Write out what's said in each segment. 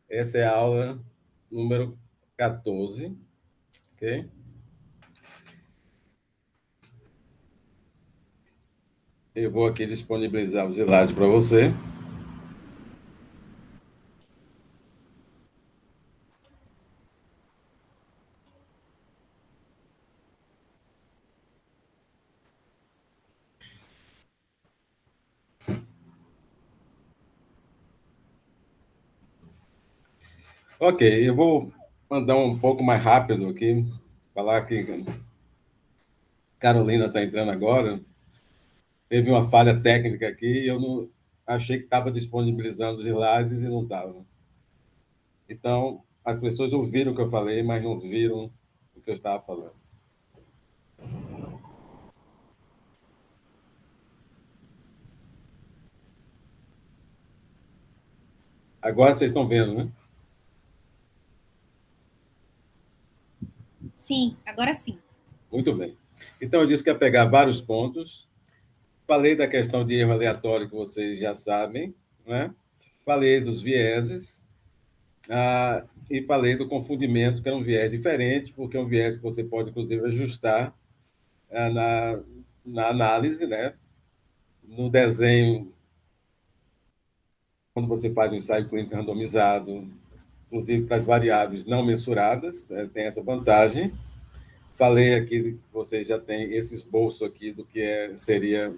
Essa é a aula número 14, ok? Eu vou aqui disponibilizar os slides para você. Ok, eu vou mandar um pouco mais rápido aqui, falar que Carolina está entrando agora. Teve uma falha técnica aqui e eu não achei que estava disponibilizando os slides e não estava. Então, as pessoas ouviram o que eu falei, mas não viram o que eu estava falando. Agora vocês estão vendo, né? Sim, agora sim. Muito bem. Então, eu disse que ia pegar vários pontos. Falei da questão de erro aleatório, que vocês já sabem, né? Falei dos vieses, e falei do confundimento, que é um viés diferente, porque é um viés que você pode, inclusive, ajustar na análise, né? No desenho, quando você faz um ensaio clínico randomizado, inclusive para as variáveis não mensuradas, né? Tem essa vantagem. Falei aqui que você já tem esse esboço aqui do que seria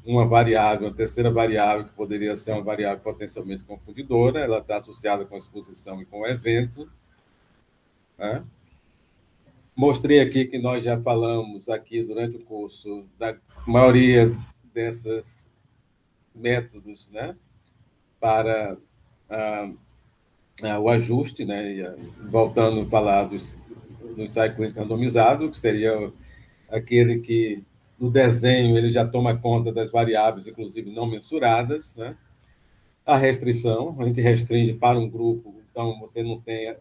uma variável, uma terceira variável, que poderia ser uma variável potencialmente confundidora, ela está associada com a exposição e com o evento. Né? Mostrei aqui que nós já falamos aqui durante o curso da maioria desses métodos, né, para o ajuste, né, voltando a falar do ensaio clínico randomizado, que seria aquele que no desenho ele já toma conta das variáveis, inclusive não mensuradas, né? A restrição, a gente restringe para um grupo, então você não tem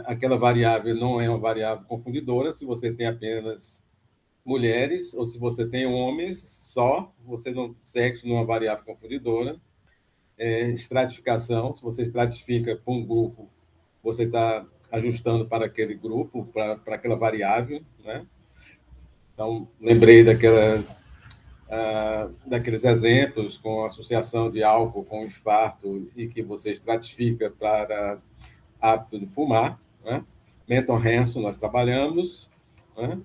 aquela variável não é uma variável confundidora se você tem apenas mulheres ou se você tem homens só, você não sexo não é uma variável confundidora. Estratificação, se você estratifica para um grupo, você está ajustando para aquele grupo, para aquela variável, né? Então, lembrei daqueles exemplos com associação de álcool com infarto e que você estratifica para hábito de fumar, né? Menton Hanson nós trabalhamos, né?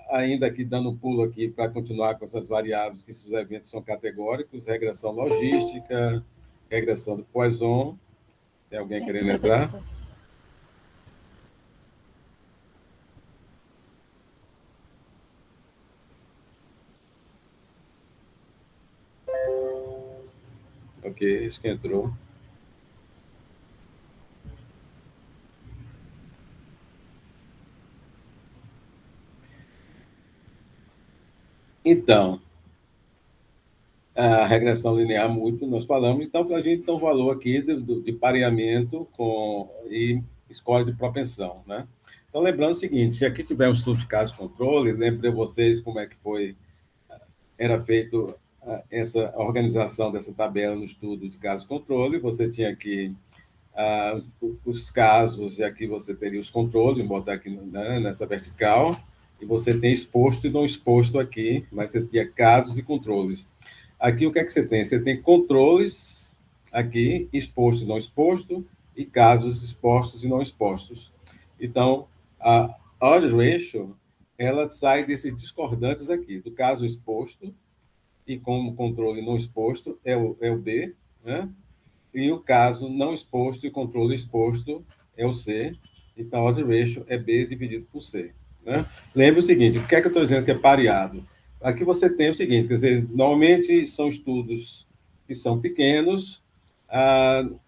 Ainda aqui dando um pulo aqui para continuar com essas variáveis que esses eventos são categóricos, regressão logística, regressão de Poisson. Tem alguém querendo entrar? Ok, isso que entrou. Então, a regressão linear múltipla, nós falamos, então a gente tem um valor aqui de pareamento e escolha de propensão, né? Então, lembrando o seguinte, se aqui tiver um estudo de caso controle, lembrei vocês como é que era feito essa organização dessa tabela no estudo de caso controle, você tinha aqui os casos, e aqui você teria os controles, vou botar aqui, né, nessa vertical, e você tem exposto e não exposto aqui, mas você tinha casos e controles. Aqui o que é que você tem? Você tem controles aqui, exposto e não exposto, e casos expostos e não expostos. Então, a odds ratio, ela sai desses discordantes aqui, do caso exposto, e como controle não exposto, é o B, né? E o caso não exposto e controle exposto é o C. Então, a odds ratio é B dividido por C. Né? Lembre o seguinte, o que é que eu estou dizendo que é pareado? Aqui você tem o seguinte, quer dizer, normalmente são estudos que são pequenos,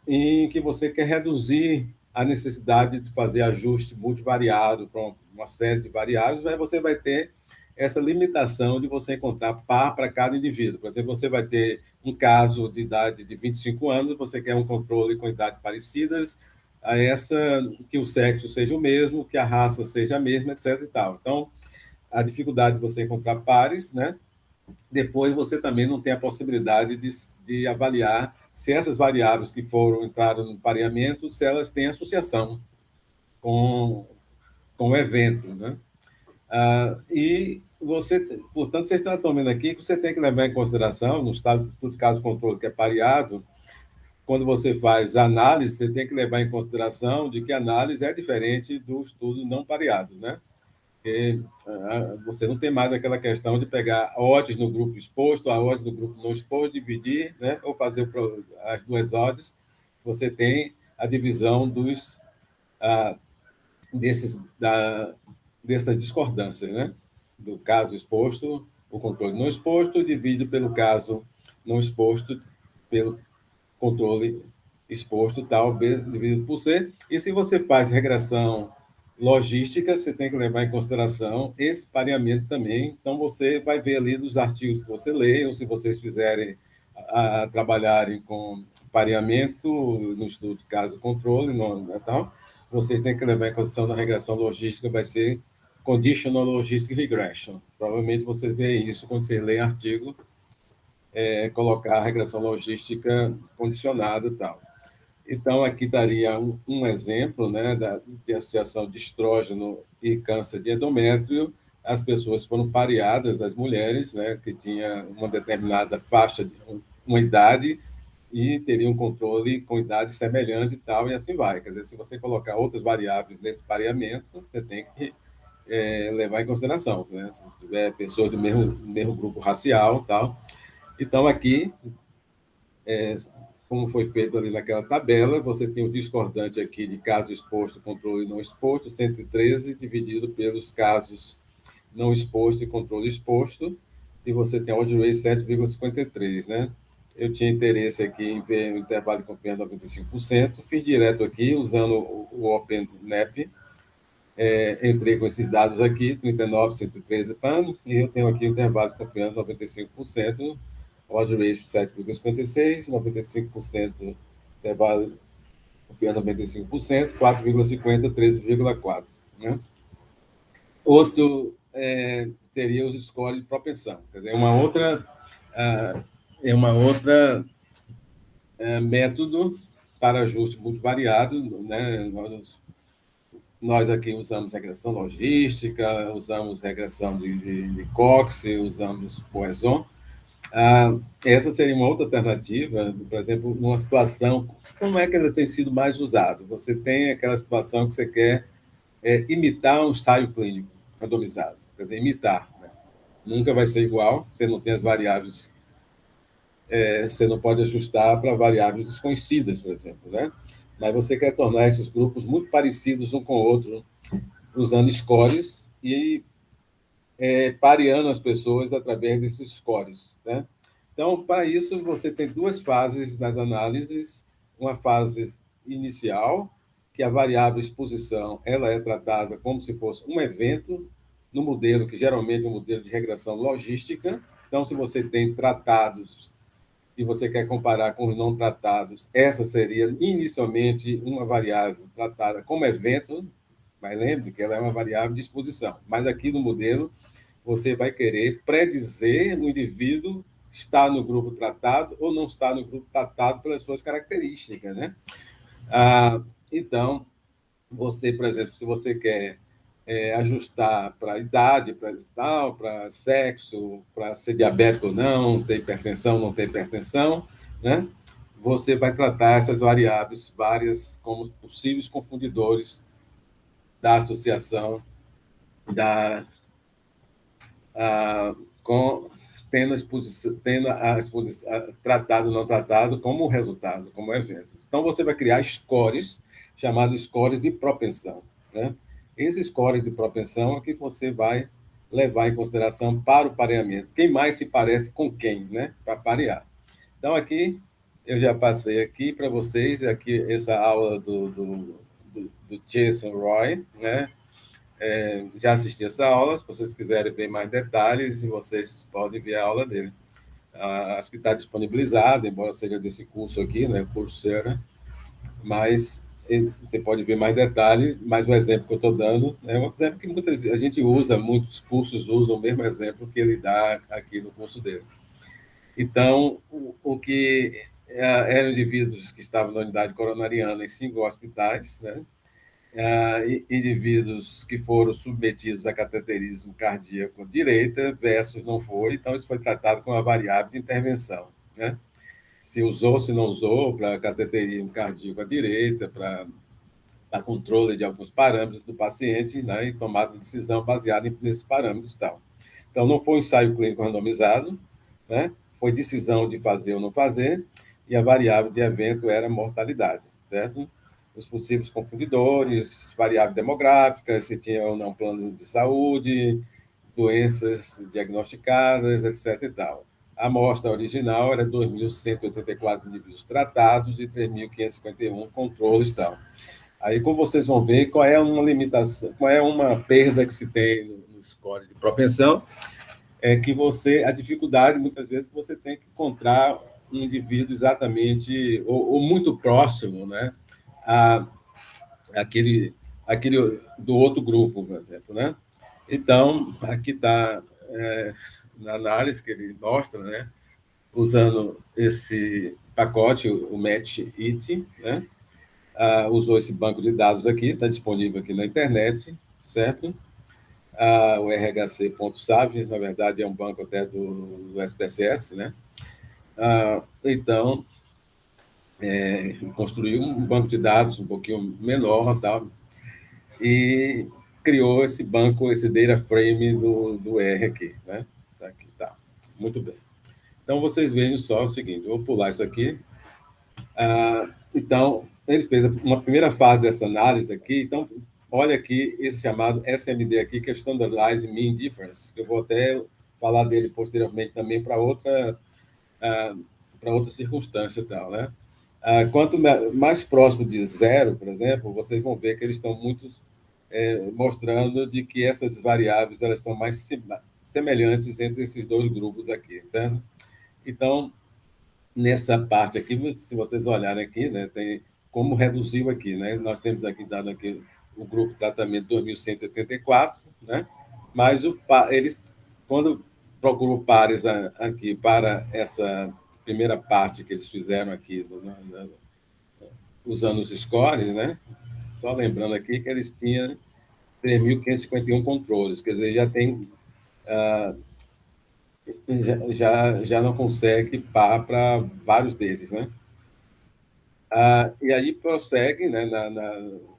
em que você quer reduzir a necessidade de fazer ajuste multivariado para uma série de variáveis, mas você vai ter essa limitação de você encontrar par para cada indivíduo. Por exemplo, você vai ter um caso de idade de 25 anos, você quer um controle com idade parecidas, a essa que o sexo seja o mesmo, que a raça seja a mesma, etc. E tal. Então, a dificuldade de você encontrar pares, né? Depois você também não tem a possibilidade de avaliar se essas variáveis que entraram no pareamento, se elas têm associação com, com o evento, né? E você, portanto, vocês estão vendo aqui que você tem que levar em consideração, no estudo de caso controle que é pareado, quando você faz análise, você tem que levar em consideração de que a análise é diferente do estudo não pareado, né? Porque você não tem mais aquela questão de pegar odds no grupo exposto, a odds no grupo não exposto, dividir, né? Ou fazer as duas odds. Você tem a divisão desses, dessas discordâncias, né? Do caso exposto, o controle não exposto, dividido pelo caso não exposto, pelo controle exposto, tal, B dividido por C. E se você faz regressão logística, você tem que levar em consideração esse pareamento também. Então, você vai ver ali dos artigos que você lê, ou se vocês fizerem trabalharem com pareamento no estudo de caso controle, tal, vocês têm que levar em consideração na regressão logística, vai ser Conditional Logistic Regression. Provavelmente vocês veem isso quando vocês leem artigo, colocar a regressão logística condicionada e tal. Então, aqui daria um exemplo, né, de associação de estrógeno e câncer de endométrio. As pessoas foram pareadas, as mulheres, né, que tinham uma determinada faixa, uma idade, e teriam um controle com idade semelhante e tal, e assim vai. Quer dizer, se você colocar outras variáveis nesse pareamento, você tem que levar em consideração, né? Se tiver pessoas do mesmo grupo racial tal. Então, aqui, como foi feito ali naquela tabela, você tem o discordante aqui de caso exposto, controle não exposto, 113, dividido pelos casos não exposto e controle exposto, e você tem a odd rate 7,53, né? Eu tinha interesse aqui em ver o intervalo de confiança 95%, fiz direto aqui, usando o OpenNAP, entrei com esses dados aqui, 39, 113, e eu tenho aqui o intervalo de confiança 95%, odd ratio 7,56, 95%, intervalo de confiança 95%, 4,50, 13,4. Né? Outro seria os scores de propensão, quer dizer, uma outra método para ajuste multivariado, né? Nós aqui usamos regressão logística, usamos regressão de Cox, usamos Poisson. Essa seria uma outra alternativa, por exemplo, numa situação, como é que ela tem sido mais usada? Você tem aquela situação que você quer imitar um ensaio clínico randomizado, quer dizer, imitar. Né? Nunca vai ser igual, você não tem as variáveis, você não pode ajustar para variáveis desconhecidas, por exemplo, né? Mas você quer tornar esses grupos muito parecidos um com o outro, usando scores e pareando as pessoas através desses scores, né? Então, para isso, você tem duas fases nas análises. Uma fase inicial, que a variável exposição ela é tratada como se fosse um evento no modelo, que geralmente é um modelo de regressão logística. Então, se você tem tratados e você quer comparar com os não tratados, essa seria inicialmente uma variável tratada como evento, mas lembre que ela é uma variável de exposição. Mas aqui no modelo, você vai querer predizer o indivíduo está no grupo tratado ou não está no grupo tratado pelas suas características, né? Então, você, por exemplo, se você quer ajustar para idade, para sexo, para ser diabético ou não, ter hipertensão, não ter hipertensão, né? Você vai tratar essas variáveis várias como possíveis confundidores da associação com tendo a exposição tratado ou não tratado como resultado, como evento. Então, você vai criar scores, chamados scores de propensão. Né? Esses scores de propensão é que você vai levar em consideração para o pareamento. Quem mais se parece com quem, né? Para parear. Então, aqui, eu já passei aqui para vocês, aqui essa aula do Jason Roy, né? Já assisti essa aula, se vocês quiserem ver mais detalhes, vocês podem ver a aula dele. Acho que está disponibilizado, embora seja desse curso aqui, né, Coursera, mas você pode ver mais detalhes, mas o exemplo que eu estou dando é um exemplo que a gente usa, muitos cursos usam o mesmo exemplo que ele dá aqui no curso dele. Então, o que eram indivíduos que estavam na unidade coronariana em 5 hospitais, né? Indivíduos que foram submetidos a cateterismo cardíaco direita versus não foi, então isso foi tratado com uma variável de intervenção, né? Se usou, se não usou, para cateterismo cardíaco à direita, para controle de alguns parâmetros do paciente, né, e tomada de decisão baseada nesses parâmetros e tal. Então, não foi um ensaio clínico randomizado, né, foi decisão de fazer ou não fazer, e a variável de evento era mortalidade, certo? Os possíveis confundidores, variável demográfica, se tinha ou não plano de saúde, doenças diagnosticadas, etc. e tal. A amostra original era 2.184 indivíduos tratados e 3.551 controles e tal. Aí, como vocês vão ver, qual é uma limitação, qual é uma perda que se tem no score de propensão, é que a dificuldade, muitas vezes, que você tem que encontrar um indivíduo exatamente, ou muito próximo, né, a, aquele do outro grupo, por exemplo, né? Então, aqui está, na análise que ele mostra, né, usando esse pacote, o Match-It, né? Usou esse banco de dados aqui, está disponível aqui na internet, certo? O RHC.SAV, na verdade, é um banco até do SPSS, né? Então, construiu um banco de dados um pouquinho menor, tal, e criou esse banco, esse data frame do R aqui, né? Tá aqui, tá. Muito bem. Então, vocês vejam só o seguinte, eu vou pular isso aqui. Então, ele fez uma primeira fase dessa análise aqui. Então, olha aqui esse chamado SMD aqui, que é Standardized Mean Difference, que eu vou até falar dele posteriormente também para outra circunstância e tal, né? Quanto mais próximo de zero, por exemplo, vocês vão ver que eles estão muito mostrando de que essas variáveis elas estão mais semelhantes entre esses dois grupos aqui, certo? Então, nessa parte aqui, se vocês olharem aqui, né, tem como reduziu aqui, né? Nós temos aqui dado aqui o grupo de tratamento 2.184, né? Mas eles, quando procuram pares aqui para essa primeira parte que eles fizeram aqui, usando os scores, né? Só lembrando aqui que eles tinham 3.551 controles, quer dizer, já tem já não consegue par para vários deles, né? E aí prossegue, né,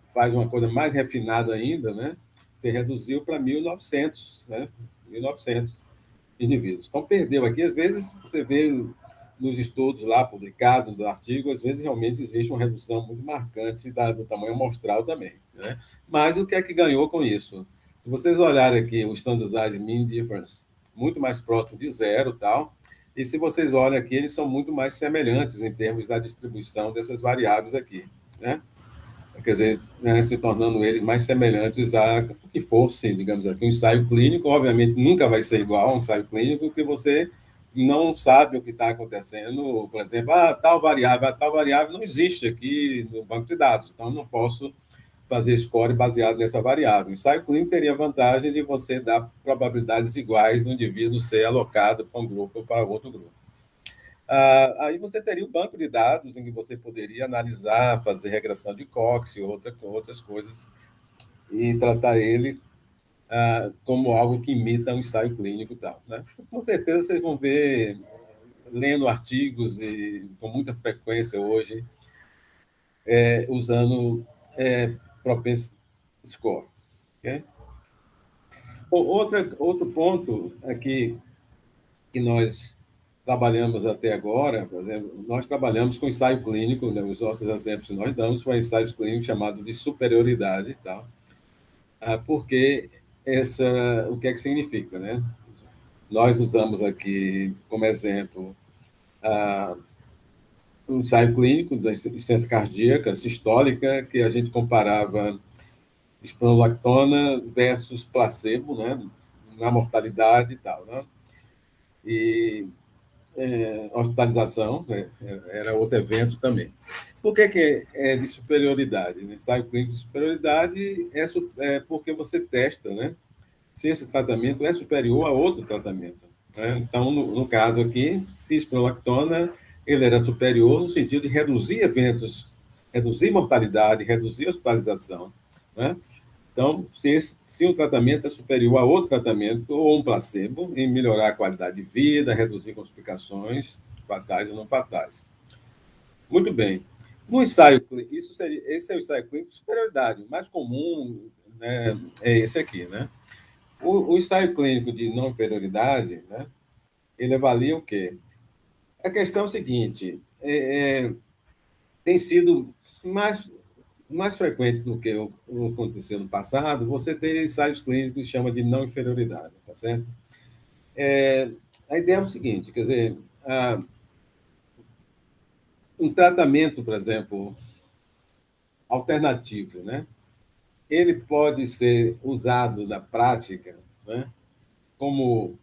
faz uma coisa mais refinada ainda, né? Você reduziu para 1.900, né? 1.900 indivíduos. Então, perdeu aqui. Às vezes, você vê nos estudos lá publicados, do artigo, às vezes realmente existe uma redução muito marcante do tamanho amostral também, né? Mas o que é que ganhou com isso? Se vocês olharem aqui o Standardized Mean Difference, muito mais próximo de zero, tal, e se vocês olham aqui, eles são muito mais semelhantes em termos da distribuição dessas variáveis aqui, né? Quer dizer, né, se tornando eles mais semelhantes a que fosse, digamos aqui, um ensaio clínico. Obviamente, nunca vai ser igual a um ensaio clínico, porque você não sabe o que está acontecendo. Por exemplo, tal variável não existe aqui no banco de dados, então não posso fazer score baseado nessa variável. O ensaio clínico teria a vantagem de você dar probabilidades iguais no indivíduo ser alocado para um grupo ou para outro grupo. Aí você teria um banco de dados em que você poderia analisar, fazer regressão de Cox e outras coisas, e tratar ele como algo que imita um ensaio clínico e tal, né? Com certeza vocês vão ver, lendo artigos e com muita frequência hoje, usando Propensity Score. Okay? Bom, outro ponto aqui que nós trabalhamos até agora, por exemplo, nós trabalhamos com ensaio clínico, né? Os nossos exemplos que nós damos foram ensaios clínicos chamados de superioridade, tá? Porque o que é que significa, né? Nós usamos aqui como exemplo um ensaio clínico da insuficiência cardíaca sistólica, que a gente comparava espironolactona versus placebo, né? Na mortalidade e tal, né? E hospitalização, né? Era outro evento também. Por que é de superioridade? Né? Ensaio clínico de superioridade é porque você testa, né? Se esse tratamento é superior a outro tratamento. Né? Então, no caso aqui, cisprolactona ele era superior no sentido de reduzir eventos, reduzir mortalidade, reduzir hospitalização, né? Então, se um tratamento é superior a outro tratamento, ou um placebo, em melhorar a qualidade de vida, reduzir complicações fatais ou não fatais. Muito bem. No ensaio clínico, esse é o ensaio clínico de superioridade. O mais comum, né, é esse aqui, né? O ensaio clínico de não inferioridade, né, ele avalia o quê? A questão é o seguinte: tem sido mais frequente do que aconteceu no passado, você ter ensaios clínicos que chama de não inferioridade, tá certo? A ideia é o seguinte, quer dizer, um tratamento, por exemplo, alternativo, né? Ele pode ser usado na prática, né, como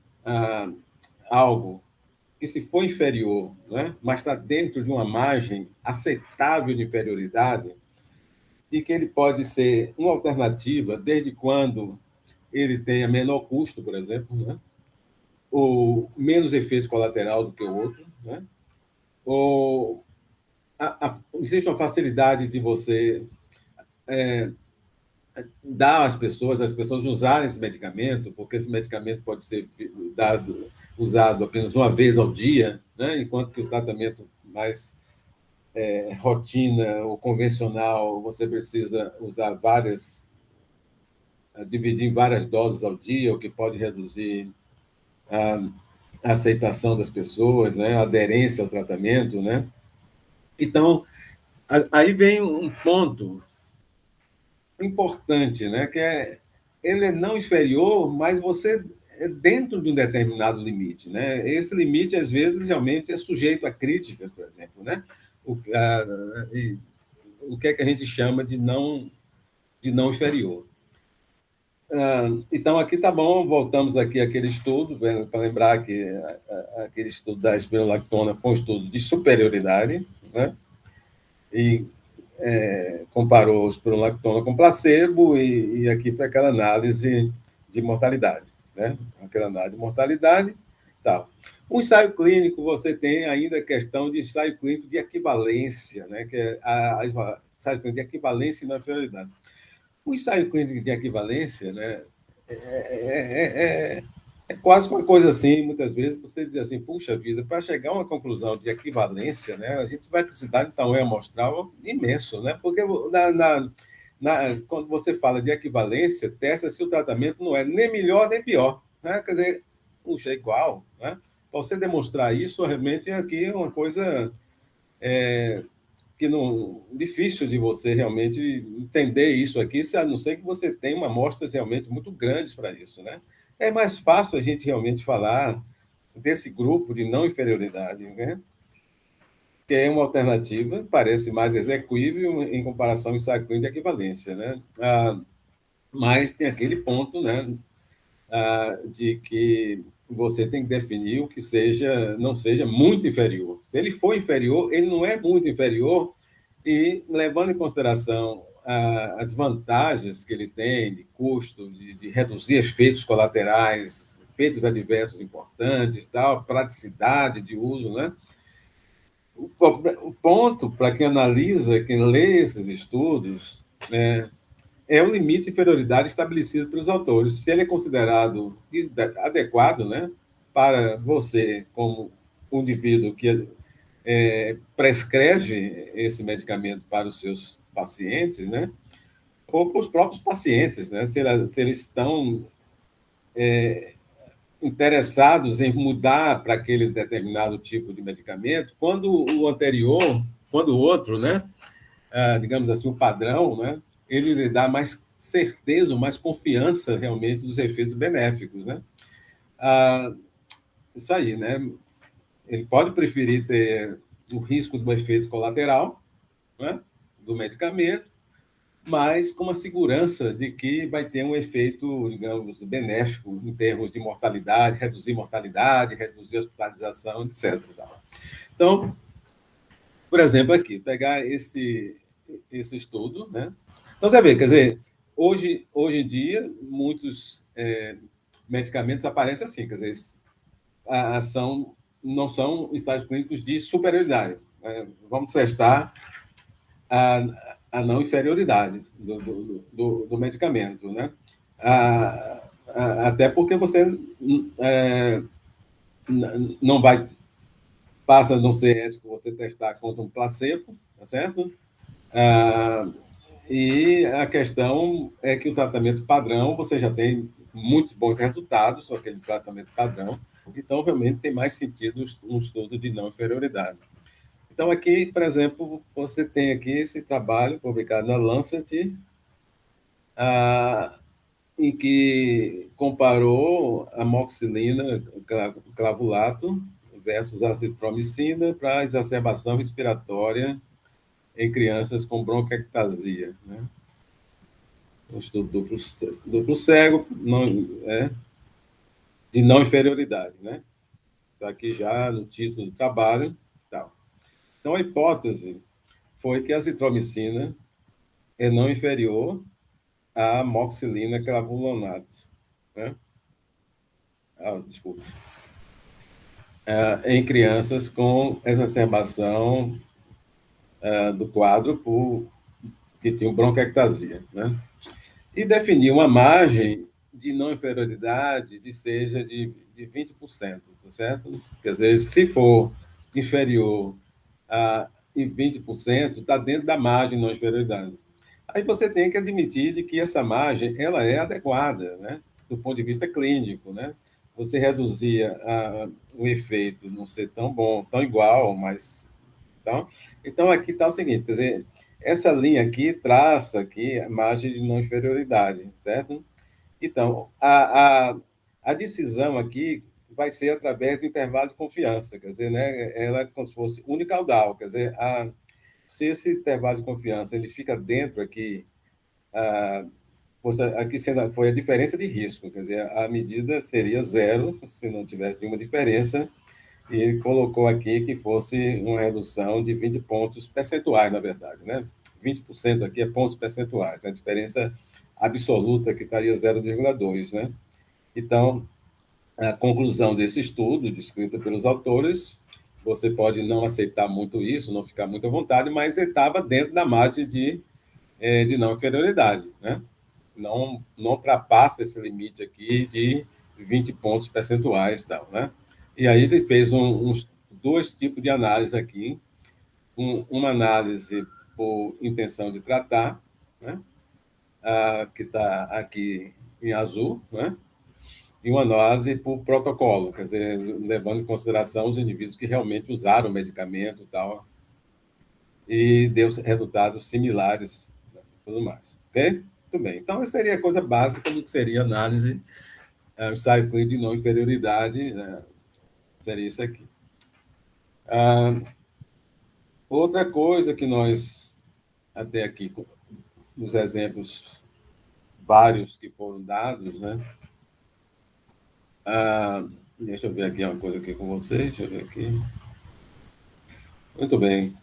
algo que, se for inferior, né, mas está dentro de uma margem aceitável de inferioridade, e que ele pode ser uma alternativa desde quando ele tenha menor custo, por exemplo, né, ou menos efeito colateral do que o outro, né, ou existe uma facilidade de você dar às pessoas usarem esse medicamento, porque esse medicamento pode ser usado apenas uma vez ao dia, né? Enquanto que o tratamento mais rotina ou convencional, você precisa usar dividir em várias doses ao dia, o que pode reduzir a aceitação das pessoas, né? A aderência ao tratamento, né? Então, aí vem um ponto importante, né? Que ele é não inferior, mas você é dentro de um determinado limite, né? Esse limite às vezes realmente é sujeito a críticas, por exemplo, né? O que é que a gente chama de não inferior. Então, aqui tá bom, voltamos aqui àquele estudo, né, para lembrar que aquele estudo da espirulactona foi um estudo de superioridade, né? E comparou os espirulactona com placebo, e aqui foi aquela análise de mortalidade, né? Aquela análise de mortalidade, tal. O ensaio clínico, você tem ainda a questão de ensaio clínico de equivalência, né? Que é ensaio clínico de equivalência e não inferioridade. O ensaio clínico de equivalência, né, é quase uma coisa assim, muitas vezes você diz assim, puxa vida, para chegar a uma conclusão de equivalência, né, a gente vai precisar de um tamanho amostral imenso, né, porque quando você fala de equivalência, testa se o tratamento não é nem melhor nem pior, né, quer dizer, puxa, é igual, né, para você demonstrar isso, realmente aqui é uma coisa que não difícil de você realmente entender isso aqui, a não ser que você tenha uma amostras realmente muito grandes para isso, né? É mais fácil a gente realmente falar desse grupo de não inferioridade, né? Que é uma alternativa, parece mais execuível em comparação ao ensaio clínico de equivalência, né? Mas tem aquele ponto, né, de que você tem que definir o que não seja muito inferior. Se ele for inferior, ele não é muito inferior, e levando em consideração as vantagens que ele tem de custo, de reduzir efeitos colaterais, efeitos adversos importantes, tal, praticidade de uso, né? O ponto para quem analisa, quem lê esses estudos, é o limite de inferioridade estabelecido pelos autores. Se ele é considerado adequado, né, para você, como um indivíduo que prescreve esse medicamento para os seus pacientes, né, ou para os próprios pacientes, né, se eles estão interessados em mudar para aquele determinado tipo de medicamento, quando o outro, né, digamos assim, o padrão, né, ele lhe dá mais certeza, mais confiança realmente dos efeitos benéficos, né? Isso aí, né? Ele pode preferir ter o risco do efeito colateral, né, do medicamento, mas com a segurança de que vai ter um efeito, digamos, benéfico em termos de mortalidade, reduzir a hospitalização, etc. Então, por exemplo, aqui, pegar esse estudo, né? Então, você vê, quer dizer, hoje em dia, muitos medicamentos aparecem assim, quer dizer, são não são ensaios clínicos de superioridade. Vamos testar a não inferioridade do medicamento, né? Até porque você não vai, passa a não ser ético você testar contra um placebo, tá certo? E a questão é que o tratamento padrão, você já tem muitos bons resultados com aquele tratamento padrão, então realmente tem mais sentido um estudo de não inferioridade. Então, aqui, por exemplo, você tem aqui esse trabalho publicado na Lancet, em que comparou a amoxicilina clavulato versus azitromicina para exacerbação respiratória em crianças com bronquiectasia, né? Um estudo duplo cego, de não inferioridade, né? Está aqui já no título do trabalho. Tal. Então, a hipótese foi que a azitromicina é não inferior à amoxicilina clavulanato, né? Desculpa. Em crianças com exacerbação do quadro que tinham bronquiectasia, né? E definiu uma margem de não inferioridade de seja de 20%, tá certo? Quer dizer, se for inferior a 20%, está dentro da margem de não inferioridade. Aí você tem que admitir de que essa margem ela é adequada, né? Do ponto de vista clínico, né? Você reduzia o efeito não ser tão bom, tão igual, mas então aqui está o seguinte, quer dizer, essa linha aqui traça aqui a margem de não inferioridade, certo? Então, a decisão aqui vai ser através do intervalo de confiança, quer dizer, né? Ela é como se fosse unicaudal, quer dizer, se esse intervalo de confiança ele fica dentro aqui, aqui foi a diferença de risco, quer dizer, a medida seria zero se não tivesse nenhuma diferença, e ele colocou aqui que fosse uma redução de 20 pontos percentuais, na verdade, né? 20% aqui é pontos percentuais, a diferença absoluta que estaria 0,2, né? Então, a conclusão desse estudo, descrita pelos autores, você pode não aceitar muito isso, não ficar muito à vontade, mas estava dentro da margem de não inferioridade, né? Não ultrapassa esse limite aqui de 20 pontos percentuais, tal, né? E aí ele fez dois tipos de análise aqui, uma análise por intenção de tratar, né? Que está aqui em azul, né? E uma análise por protocolo, quer dizer, levando em consideração os indivíduos que realmente usaram o medicamento e tal, e deu resultados similares e tudo mais. Ok? Muito bem. Então, essa seria a coisa básica do que seria análise, ensaio clínico de não inferioridade, né? Seria isso aqui. Outra coisa que nós, até aqui, nos exemplos vários que foram dados, né? Deixa eu ver aqui uma coisa aqui com vocês, deixa eu ver aqui. Muito bem.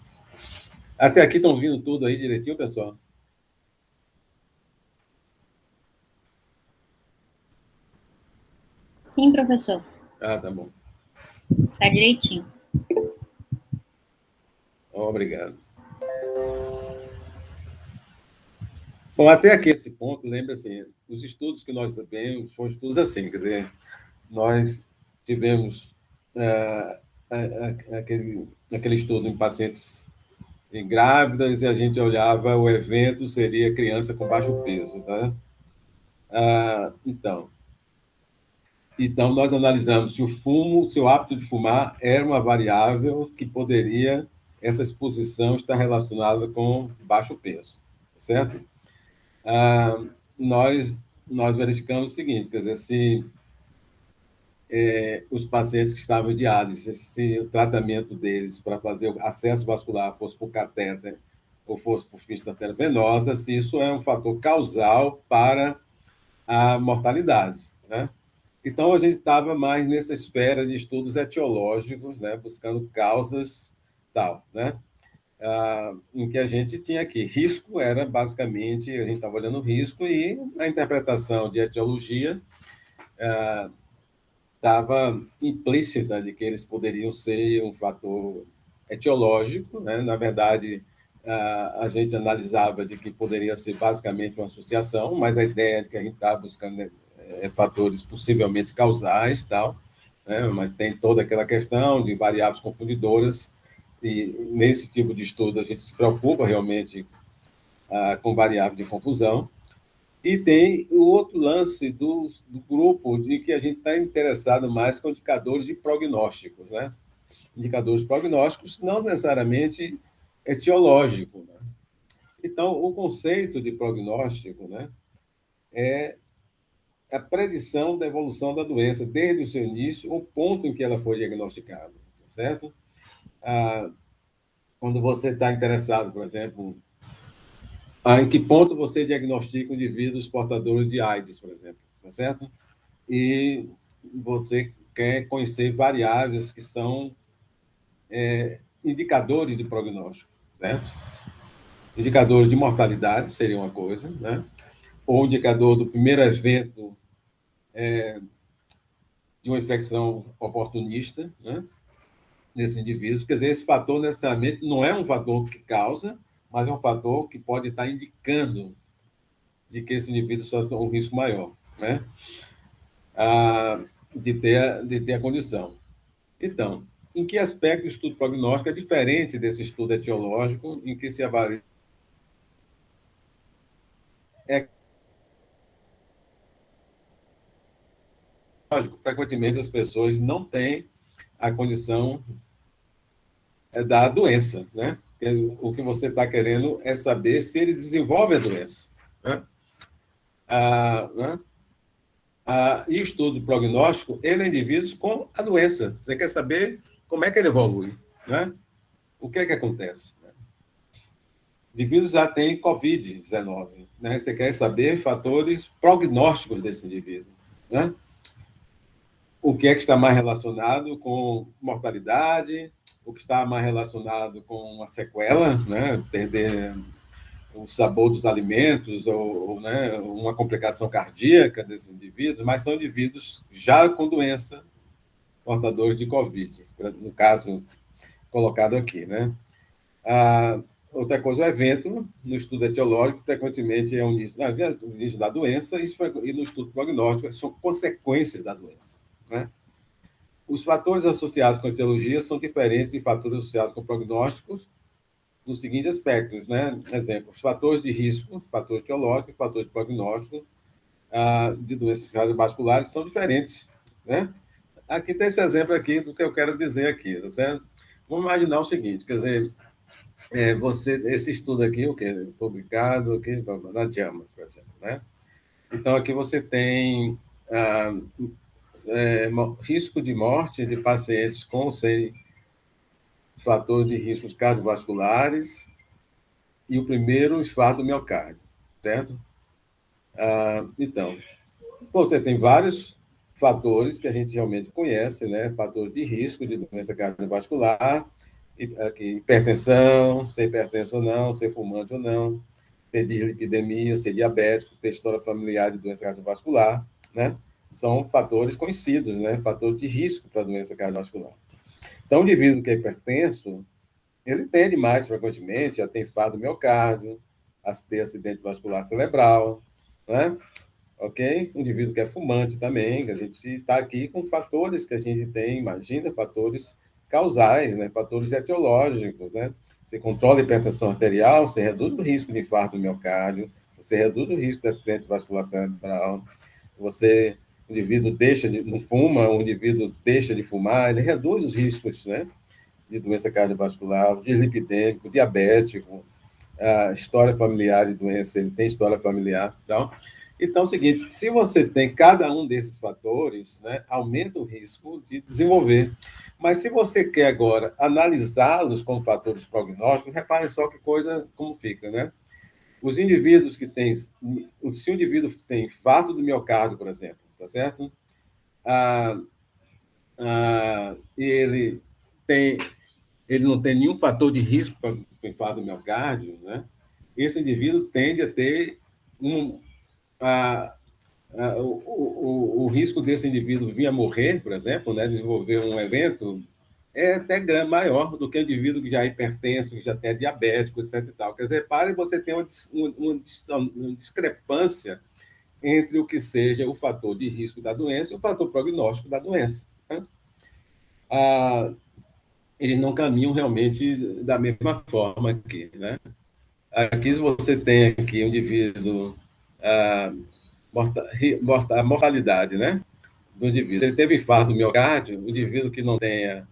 Até aqui estão vindo tudo aí direitinho, pessoal? Sim, professor. Tá bom. Tá direitinho. Obrigado. Bom, até aqui esse ponto, lembra assim, os estudos que nós sabemos foram estudos assim, quer dizer, nós tivemos aquele estudo em pacientes grávidas e a gente olhava o evento seria criança com baixo peso, tá? Então nós analisamos se se o hábito de fumar era uma variável que poderia essa exposição estar relacionada com baixo peso, certo? Nós verificamos o seguinte, quer dizer, se os pacientes que estavam em diálise, se o tratamento deles para fazer o acesso vascular fosse por catéter ou fosse por fístula arteriovenosa, se isso é um fator causal para a mortalidade, né? Então, a gente estava mais nessa esfera de estudos etiológicos, né, buscando causas tal, né? Em que a gente tinha aqui. Risco era basicamente, a gente estava olhando o risco e a interpretação de etiologia estava implícita de que eles poderiam ser um fator etiológico, né? Na verdade, a gente analisava de que poderia ser basicamente uma associação, mas a ideia de que a gente está buscando fatores possivelmente causais, tal, né? Mas tem toda aquela questão de variáveis confundidoras, e nesse tipo de estudo a gente se preocupa realmente com variável de confusão. E tem o outro lance do grupo de que a gente está interessado mais com indicadores de prognósticos, né? Indicadores prognósticos não necessariamente etiológico, né? Então, o conceito de prognóstico, né, é a predição da evolução da doença desde o seu início, o ponto em que ela foi diagnosticada, certo? Quando você está interessado, por exemplo, em que ponto você diagnostica indivíduos portadores de AIDS, por exemplo, tá certo? E você quer conhecer variáveis que são indicadores de prognóstico, certo? Indicadores de mortalidade seria uma coisa, né? Ou indicador do primeiro evento de uma infecção oportunista, né? Nesse indivíduo. Quer dizer, esse fator necessariamente não é um fator que causa, mas é um fator que pode estar indicando de que esse indivíduo sofre um risco maior, né? De ter a condição. Então, em que aspecto o estudo prognóstico é diferente desse estudo etiológico, em que se avalia é lógico, frequentemente as pessoas não têm a condição da doença, né? O que você está querendo é saber se ele desenvolve a doença, né? Né? E o estudo prognóstico, ele é indivíduos com a doença. Você quer saber como é que ele evolui, né? O que é que acontece? Indivíduos já têm Covid-19, né? Você quer saber fatores prognósticos desse indivíduo, né? O que é que está mais relacionado com mortalidade, o que está mais relacionado com uma sequela, né? Perder o sabor dos alimentos ou né, uma complicação cardíaca desses indivíduos, mas são indivíduos já com doença, portadores de Covid, no caso colocado aqui, né? Outra coisa, o evento, no estudo etiológico, frequentemente é o início da doença, e no estudo prognóstico são consequências da doença, né? Os fatores associados com a etiologia são diferentes de fatores associados com prognósticos nos seguintes aspectos, né? Exemplo, os fatores de risco, fator etiológico, fator de prognóstico de doenças cardiovasculares são diferentes, né? Aqui tem esse exemplo aqui do que eu quero dizer aqui, tá certo? Vamos imaginar o seguinte, quer dizer, esse estudo aqui, o que publicado aqui na JAMA, por exemplo, né? Então aqui você tem risco de morte de pacientes com ou sem fator de riscos cardiovasculares e o primeiro, infarto do miocárdio, certo? Então, você tem vários fatores que a gente realmente conhece, né? Fatores de risco de doença cardiovascular, hipertensão, ser hipertenso ou não, ser fumante ou não, ter dislipidemia, ser diabético, ter história familiar de doença cardiovascular, né? São fatores conhecidos, né? Fator de risco para a doença cardiovascular. Então, o indivíduo que é hipertenso, ele tende mais frequentemente a ter infarto do miocárdio, a ter acidente vascular cerebral, né? Ok? O indivíduo que é fumante também, que a gente está aqui com fatores que a gente tem, imagina, fatores causais, né? Fatores etiológicos, né? Você controla a hipertensão arterial, você reduz o risco de infarto do miocárdio, você reduz o risco de acidente vascular cerebral, o indivíduo não fuma, o indivíduo deixa de fumar, ele reduz os riscos, né? De doença cardiovascular, dislipidêmico, diabético, a história familiar de doença, ele tem história familiar. Então, é o seguinte, se você tem cada um desses fatores, né, aumenta o risco de desenvolver. Mas se você quer agora analisá-los como fatores prognósticos, repare só que coisa, como fica, né? Os indivíduos que têm, se o indivíduo tem infarto do miocárdio, por exemplo, tá certo? E ele não tem nenhum fator de risco para o infarto do miocárdio, né? Esse indivíduo tende a ter um, a, o risco desse indivíduo vir a morrer, por exemplo, né, desenvolver um evento, é até maior do que o indivíduo que já é hipertenso, que já tem diabético, etc. E tal. Quer dizer, para você ter uma discrepância entre o que seja o fator de risco da doença e o fator prognóstico da doença. Né? Ah, eles não caminham realmente da mesma forma aqui. Né? Aqui você tem aqui um indivíduo, a, a mortalidade, né? Do indivíduo. Se ele teve infarto do miocárdio, o indivíduo que não tenha,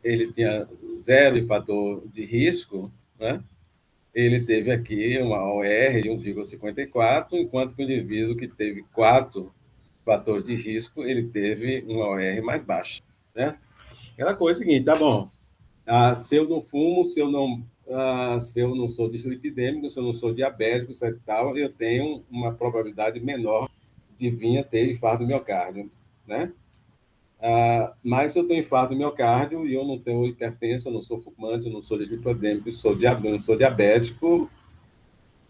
ele tinha zero de fator de risco, né? Ele teve aqui uma OR de 1,54, enquanto que o indivíduo que teve 4 fatores de risco, ele teve uma OR mais baixa, né? Aquela coisa é a seguinte, tá bom, se eu não fumo, se eu não sou dislipidêmico, se eu não sou diabético, etc. Tal, eu tenho uma probabilidade menor de vir a ter infarto do miocárdio, né? Mas se eu tenho infarto do miocárdio e eu não tenho hipertensão, eu não sou fumante, eu não sou dislipidêmico, eu não sou diabético,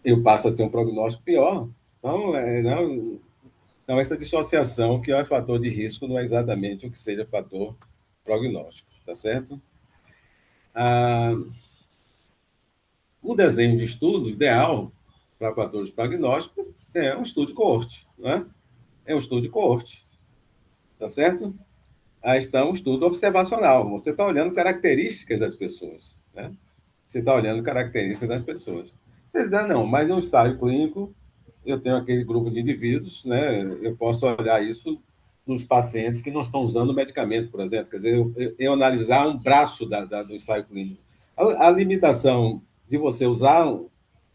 eu passo a ter um prognóstico pior. Então, não, essa dissociação que é fator de risco não é exatamente o que seja fator prognóstico, tá certo? O desenho de estudo ideal para fatores prognósticos é um estudo de coorte, né? É um estudo de coorte, tá certo? Aí está um estudo observacional. Você está olhando características das pessoas, né? Você está olhando características das pessoas. Você diz, não, mas no ensaio clínico eu tenho aquele grupo de indivíduos, né? Eu posso olhar isso nos pacientes que não estão usando medicamento, por exemplo. Quer dizer, eu analisar um braço do ensaio clínico. A limitação de você usar um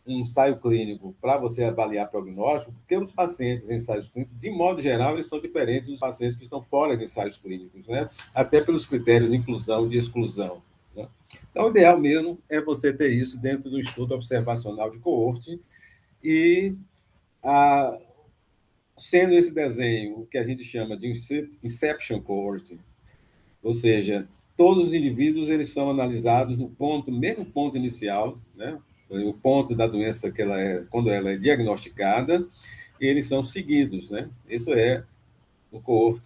ensaio clínico para você avaliar prognóstico, porque os pacientes em ensaios clínicos, de modo geral, eles são diferentes dos pacientes que estão fora de ensaios clínicos, né? Até pelos critérios de inclusão e de exclusão. Né? Então, o ideal mesmo é você ter isso dentro do estudo observacional de coorte e sendo esse desenho o que a gente chama de inception cohort, ou seja, todos os indivíduos eles são analisados no mesmo ponto inicial, né? O ponto da doença que ela é, quando ela é diagnosticada, e eles são seguidos, né? Isso é o cohort,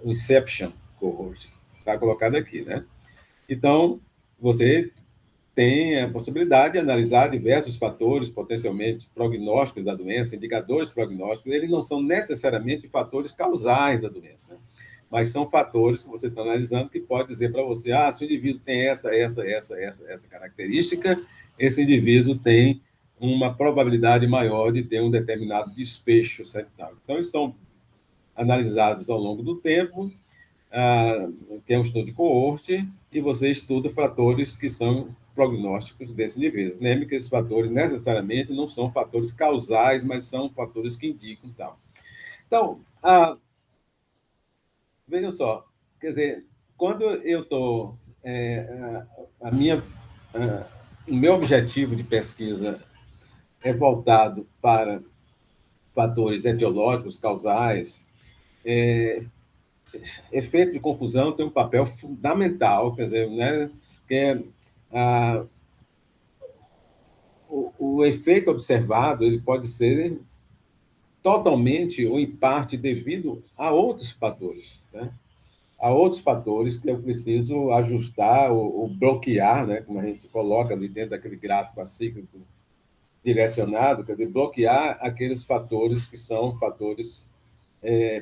o inception cohort, está colocado aqui, né? Então, você tem a possibilidade de analisar diversos fatores potencialmente prognósticos da doença, indicadores prognósticos. Eles não são necessariamente fatores causais da doença, mas são fatores que você está analisando que pode dizer para você, se o indivíduo tem essa característica, esse indivíduo tem uma probabilidade maior de ter um determinado desfecho certo? Então, eles são analisados ao longo do tempo, tem um estudo de coorte, e você estuda fatores que são prognósticos desse indivíduo. Lembre que esses fatores necessariamente não são fatores causais, mas são fatores que indicam tal. Então, vejam só, quer dizer, quando eu estou. O meu objetivo de pesquisa é voltado para fatores etiológicos, causais, efeito de confusão tem um papel fundamental, quer dizer, né, que é, o efeito observado ele pode ser totalmente ou em parte devido a outros fatores, né? Há outros fatores que eu preciso ajustar ou bloquear, né, como a gente coloca ali dentro daquele gráfico acíclico direcionado, quer dizer, bloquear aqueles fatores que são fatores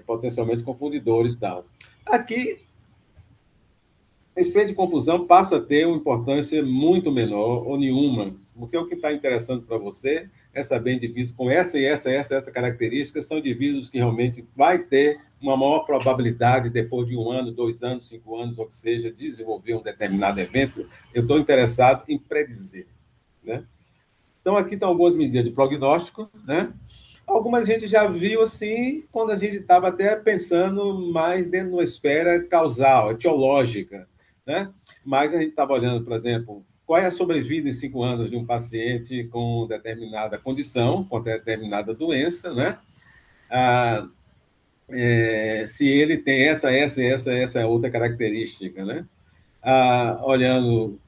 potencialmente confundidores. Tal. Aqui, efeito de confusão passa a ter uma importância muito menor ou nenhuma, porque o que está interessante para você é saber indivíduos com essa característica, são indivíduos que realmente vai ter uma maior probabilidade, depois de 1 ano, 2 anos, 5 anos, ou que seja, desenvolver um determinado evento. Eu estou interessado em predizer. Né? Então, aqui estão algumas medidas de prognóstico, né? Algumas a gente já viu assim, quando a gente estava até pensando mais dentro de uma esfera causal, etiológica, né? Mas a gente estava olhando, por exemplo, qual é a sobrevida em 5 anos de um paciente com determinada condição, com determinada doença, né? Se ele tem essa outra característica, né? Olhando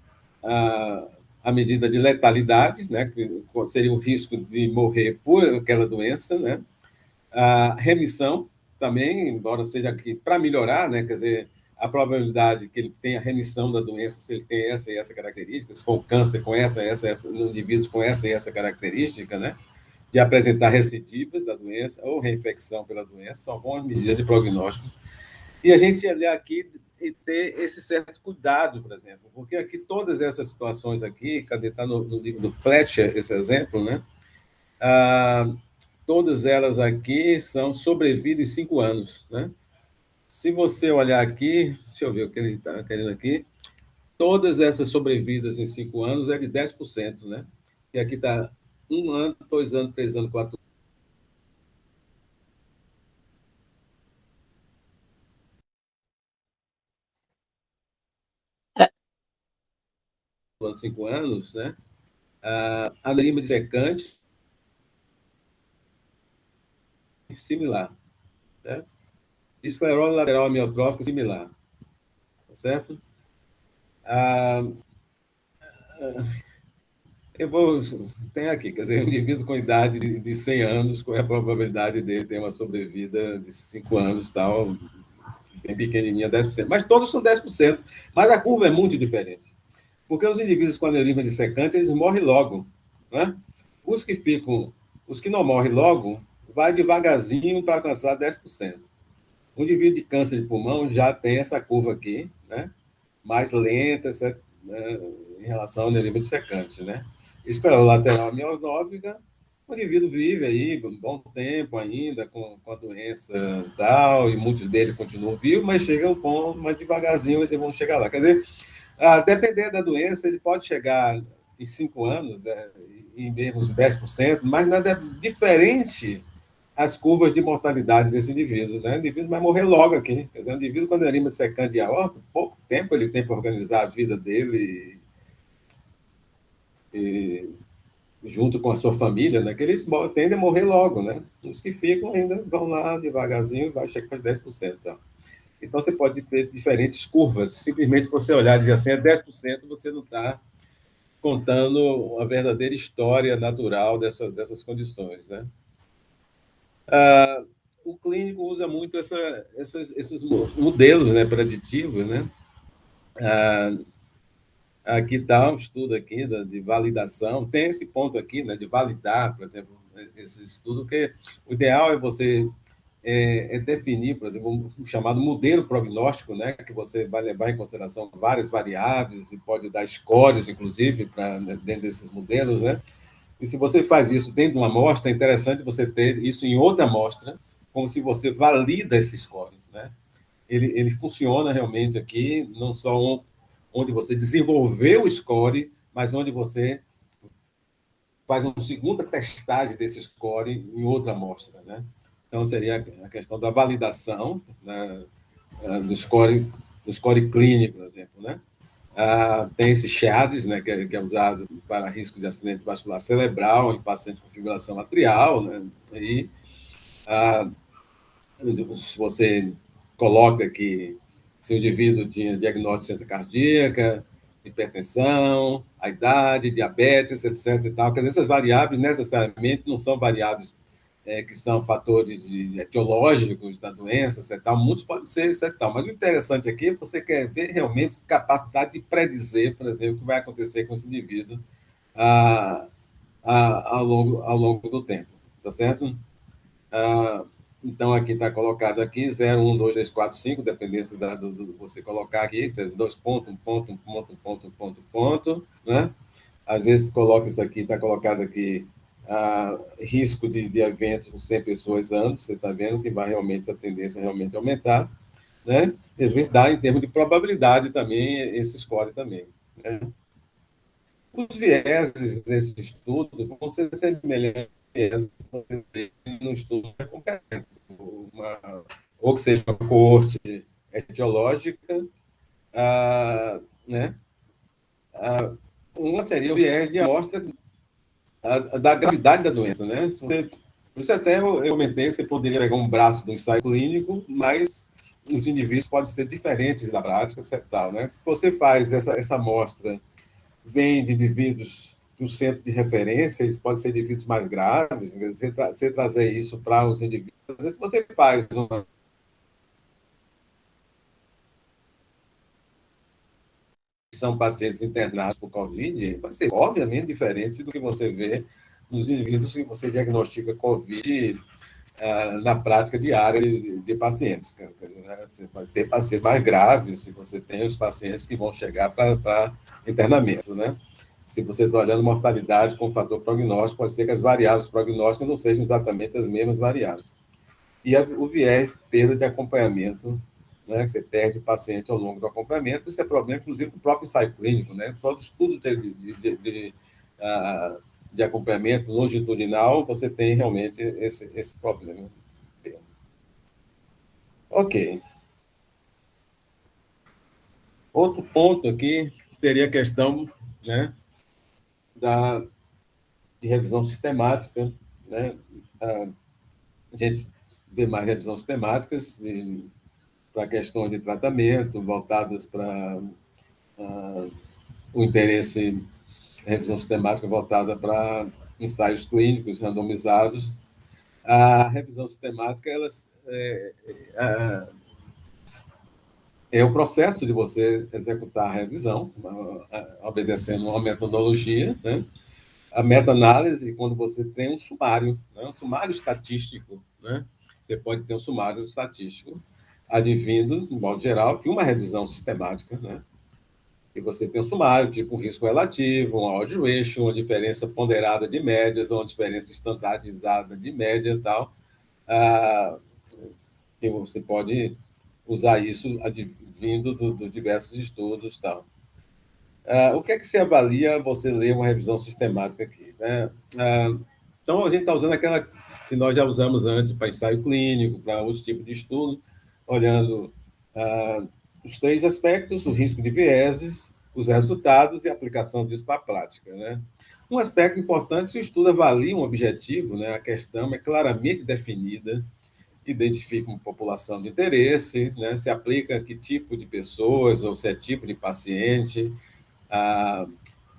a medida de letalidade, né, que seria o risco de morrer por aquela doença, né, a remissão também, embora seja aqui para melhorar, né, quer dizer, a probabilidade que ele tenha remissão da doença, se ele tem essa e essa característica, se for um câncer com essa, no indivíduos com essa e essa característica, né, de apresentar recidivas da doença ou reinfecção pela doença, são boas medidas de prognóstico. E a gente olhar aqui e ter esse certo cuidado, por exemplo, porque aqui todas essas situações aqui, cadê está no livro do Fletcher, esse exemplo, né? Todas elas aqui são sobrevida em 5 anos, né? Se você olhar aqui, deixa eu ver o que ele está querendo aqui, todas essas sobrevidas em 5 anos é de 10%, né? E aqui está 1 ano, 2 anos, 3 anos, 4 anos, 5 anos, né? Aneurisma dissecante, similar, certo? Esclerose lateral amiotrófica, similar, certo? Eu vou. Tem aqui, quer dizer, um indivíduo com idade de 100 anos, qual é a probabilidade dele ter uma sobrevida de 5 anos, tal, bem pequenininha, 10%. Mas todos são 10%. Mas a curva é muito diferente. Porque os indivíduos com aneurisma dissecante, eles morrem logo, né? Os que ficam, os que não morrem logo, vai devagarzinho para alcançar 10%. O indivíduo de câncer de pulmão já tem essa curva aqui, né? Mais lenta, né? Em relação ao aneurisma dissecante, né? Esclerose lateral amiotrófica, o indivíduo vive aí um bom tempo ainda com a doença e tal, e muitos deles continuam vivos, mas chega um ponto, mas devagarzinho eles vão chegar lá. Quer dizer, dependendo da doença, ele pode chegar em 5 anos, né, em menos de 10%, mas nada é diferente as curvas de mortalidade desse indivíduo, né? O indivíduo vai morrer logo aqui. Quer dizer, o indivíduo, quando aneurisma secante de aorta, pouco tempo ele tem para organizar a vida dele e, junto com a sua família, né? Que eles tendem a morrer logo, né? Os que ficam ainda vão lá devagarzinho e vai chegar para 10%. Então, você pode ter diferentes curvas. Simplesmente você olhar e dizer assim, é 10%, você não está contando uma verdadeira história natural dessas condições, né? O clínico usa muito esses modelos, né, preditivos, né? Aqui está um estudo aqui de validação, tem esse ponto aqui, né, de validar, por exemplo, esse estudo, que o ideal é você definir, por exemplo, um chamado modelo prognóstico, né, que você vai levar em consideração várias variáveis e pode dar scores, inclusive, dentro desses modelos, né? E se você faz isso dentro de uma amostra, é interessante você ter isso em outra amostra, como se você valida esses scores, né? Ele funciona realmente aqui, não só onde você desenvolveu o score, mas onde você faz uma segunda testagem desse score em outra amostra, né? Então, seria a questão da validação, né, do score clínico, por exemplo, né? Tem esse SHADS, né, que é usado para risco de acidente vascular cerebral em pacientes com fibrilação atrial, né? E se você coloca que se o indivíduo tinha diagnóstico de ciência cardíaca, hipertensão, a idade, diabetes, etc. E tal. Quer dizer, essas variáveis necessariamente não são variáveis que são fatores etiológicos da doença, etc. Muitos podem ser, etc. Mas o interessante aqui é que você quer ver realmente capacidade de predizer, por exemplo, o que vai acontecer com esse indivíduo ao longo do tempo, tá certo? Então, aqui está colocado aqui 0, 1, 2, 3, 4, 5, dependência do você colocar aqui, 2 pontos, um ponto, um ponto, um ponto, um ponto, um ponto, né? Às vezes coloca isso aqui, está colocado aqui, risco de eventos com 100 pessoas anos, você está vendo que vai realmente, a tendência é realmente aumentar, né? Às vezes dá em termos de probabilidade também, esse score também, né? Os vieses desse estudo vão ser semelhantes no estudo concorrente, ou que seja uma coorte etiológica, né? Uma seria o viés de amostra da gravidade da doença, né? Por isso até eu comentei, você poderia pegar um braço do ensaio clínico, mas os indivíduos podem ser diferentes na prática, etc. Tal, né? Se você faz essa amostra vêm de indivíduos do centro de referência, eles podem ser indivíduos mais graves, você trazer isso para os indivíduos. Às vezes você faz uma. São pacientes internados por Covid, vai ser obviamente diferente do que você vê nos indivíduos que você diagnostica Covid na prática diária de pacientes. Você vai ter pacientes mais graves se você tem os pacientes que vão chegar para internamento, né? Se você está olhando mortalidade com fator prognóstico, pode ser que as variáveis prognósticas não sejam exatamente as mesmas variáveis. E o viés de perda de acompanhamento, né? Você perde o paciente ao longo do acompanhamento, isso é problema, inclusive, do próprio ensaio clínico, né? Todo estudo de acompanhamento longitudinal, você tem realmente esse problema. Ok. Outro ponto aqui seria a questão, né, de revisão sistemática, né? A gente vê mais revisão sistemáticas para questões de tratamento, voltadas para o interesse, revisão sistemática voltada para ensaios clínicos randomizados. A revisão sistemática, é o processo de você executar a revisão, obedecendo uma metodologia, né? A meta-análise, quando você tem um sumário, né? Um sumário estatístico, né? Você pode ter um sumário estatístico advindo, de modo geral, de uma revisão sistemática, né? E você tem um sumário, tipo um risco relativo, um odds ratio, uma diferença ponderada de médias, uma diferença estandardizada de média e tal. Que você pode usar isso advindo dos diversos estudos e tal. O que é que se avalia você ler uma revisão sistemática aqui, né? Então, a gente está usando aquela que nós já usamos antes para ensaio clínico, para outros tipos de estudo, olhando os três aspectos: o risco de vieses, os resultados e a aplicação disso para a prática, né? Um aspecto importante: se o estudo avalia um objetivo, né, a questão é claramente definida, identifica uma população de interesse, né, se aplica a que tipo de pessoas ou se é tipo de paciente,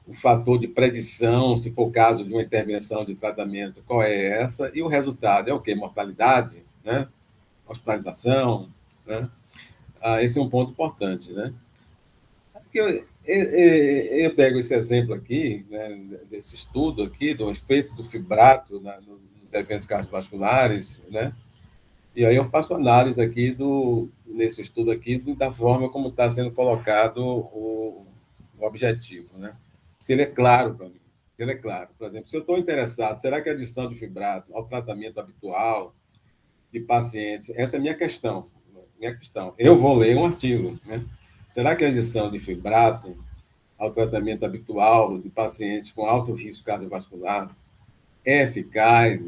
o fator de predição, se for o caso de uma intervenção de tratamento, qual é essa, e o resultado é o quê? Mortalidade, né? Hospitalização, né? Esse é um ponto importante, né? Eu pego esse exemplo aqui, né, desse estudo aqui, do efeito do fibrato nos eventos cardiovasculares, né? E aí eu faço análise aqui nesse estudo aqui da forma como está sendo colocado o objetivo, né? Se ele é claro para mim. Se ele é claro. Por exemplo, se eu estou interessado, será que a adição de fibrato ao tratamento habitual de pacientes, essa é a minha questão. Minha questão. Eu vou ler um artigo, né? Será que a adição de fibrato ao tratamento habitual de pacientes com alto risco cardiovascular é eficaz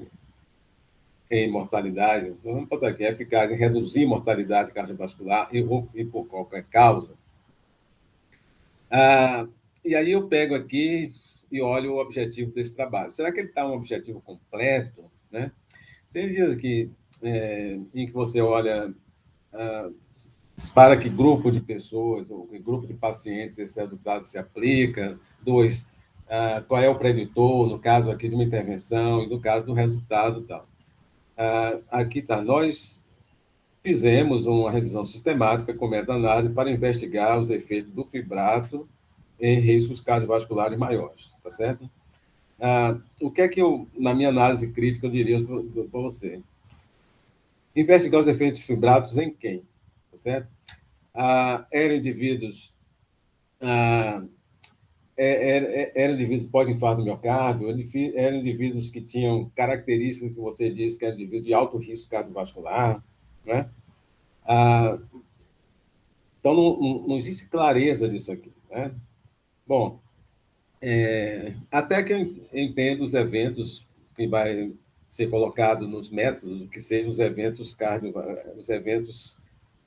em mortalidade? Vamos botar aqui, é eficaz em reduzir mortalidade cardiovascular e por qualquer causa? E aí eu pego aqui e olho o objetivo desse trabalho. Será que ele está um objetivo completo, né? Você diz aqui em que você olha para que grupo de pessoas ou que grupo de pacientes esse resultado se aplica. 2, qual é o preditor, no caso aqui de uma intervenção e no caso do resultado e tal. Aqui está, nós fizemos uma revisão sistemática com meta-análise para investigar os efeitos do fibrato em riscos cardiovasculares maiores, tá certo? O que é que eu, na minha análise crítica, eu diria para você? Investigar os efeitos fibratos em quem, tá certo? Eram indivíduos eram indivíduos pós-infarto do miocárdio, eram indivíduos que tinham características que você disse que eram indivíduos de alto risco cardiovascular, né? Então, não existe clareza disso aqui, né? Bom, até que eu entendo os eventos que vai ser colocado nos métodos, que sejam os eventos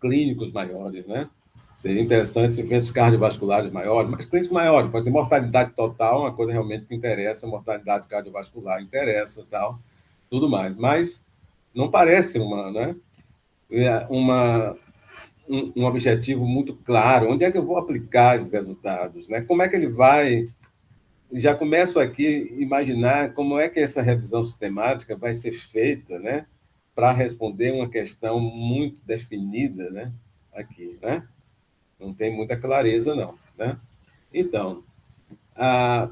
clínicos maiores, né? Seria interessante eventos cardiovasculares maiores, mas clínicos maiores, pode ser mortalidade total, uma coisa realmente que interessa, mortalidade cardiovascular interessa, tal, tudo mais. Mas não parece né, um objetivo muito claro. Onde é que eu vou aplicar esses resultados? Né? Como é que ele vai já começo aqui a imaginar como é que essa revisão sistemática vai ser feita, né, para responder uma questão muito definida, né, aqui, né? Não tem muita clareza, não, né? Então,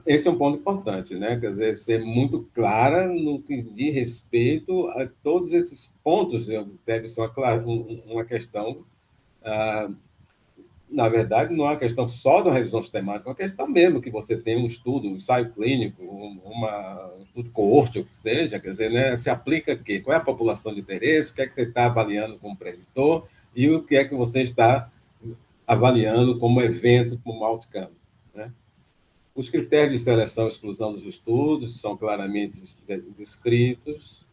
esse é um ponto importante, né? Quer dizer, ser muito clara no que diz respeito a todos esses pontos, né? Deve ser uma questão, na verdade, não é uma questão só da revisão sistemática, é uma questão mesmo que você tem um estudo, um ensaio clínico, um estudo de coorte, ou que seja, quer dizer, né? Se aplica o quê? Qual é a população de interesse, o que é que você está avaliando como preditor e o que é que você está avaliando como evento, como outcome, né? Os critérios de seleção e exclusão dos estudos são claramente descritos.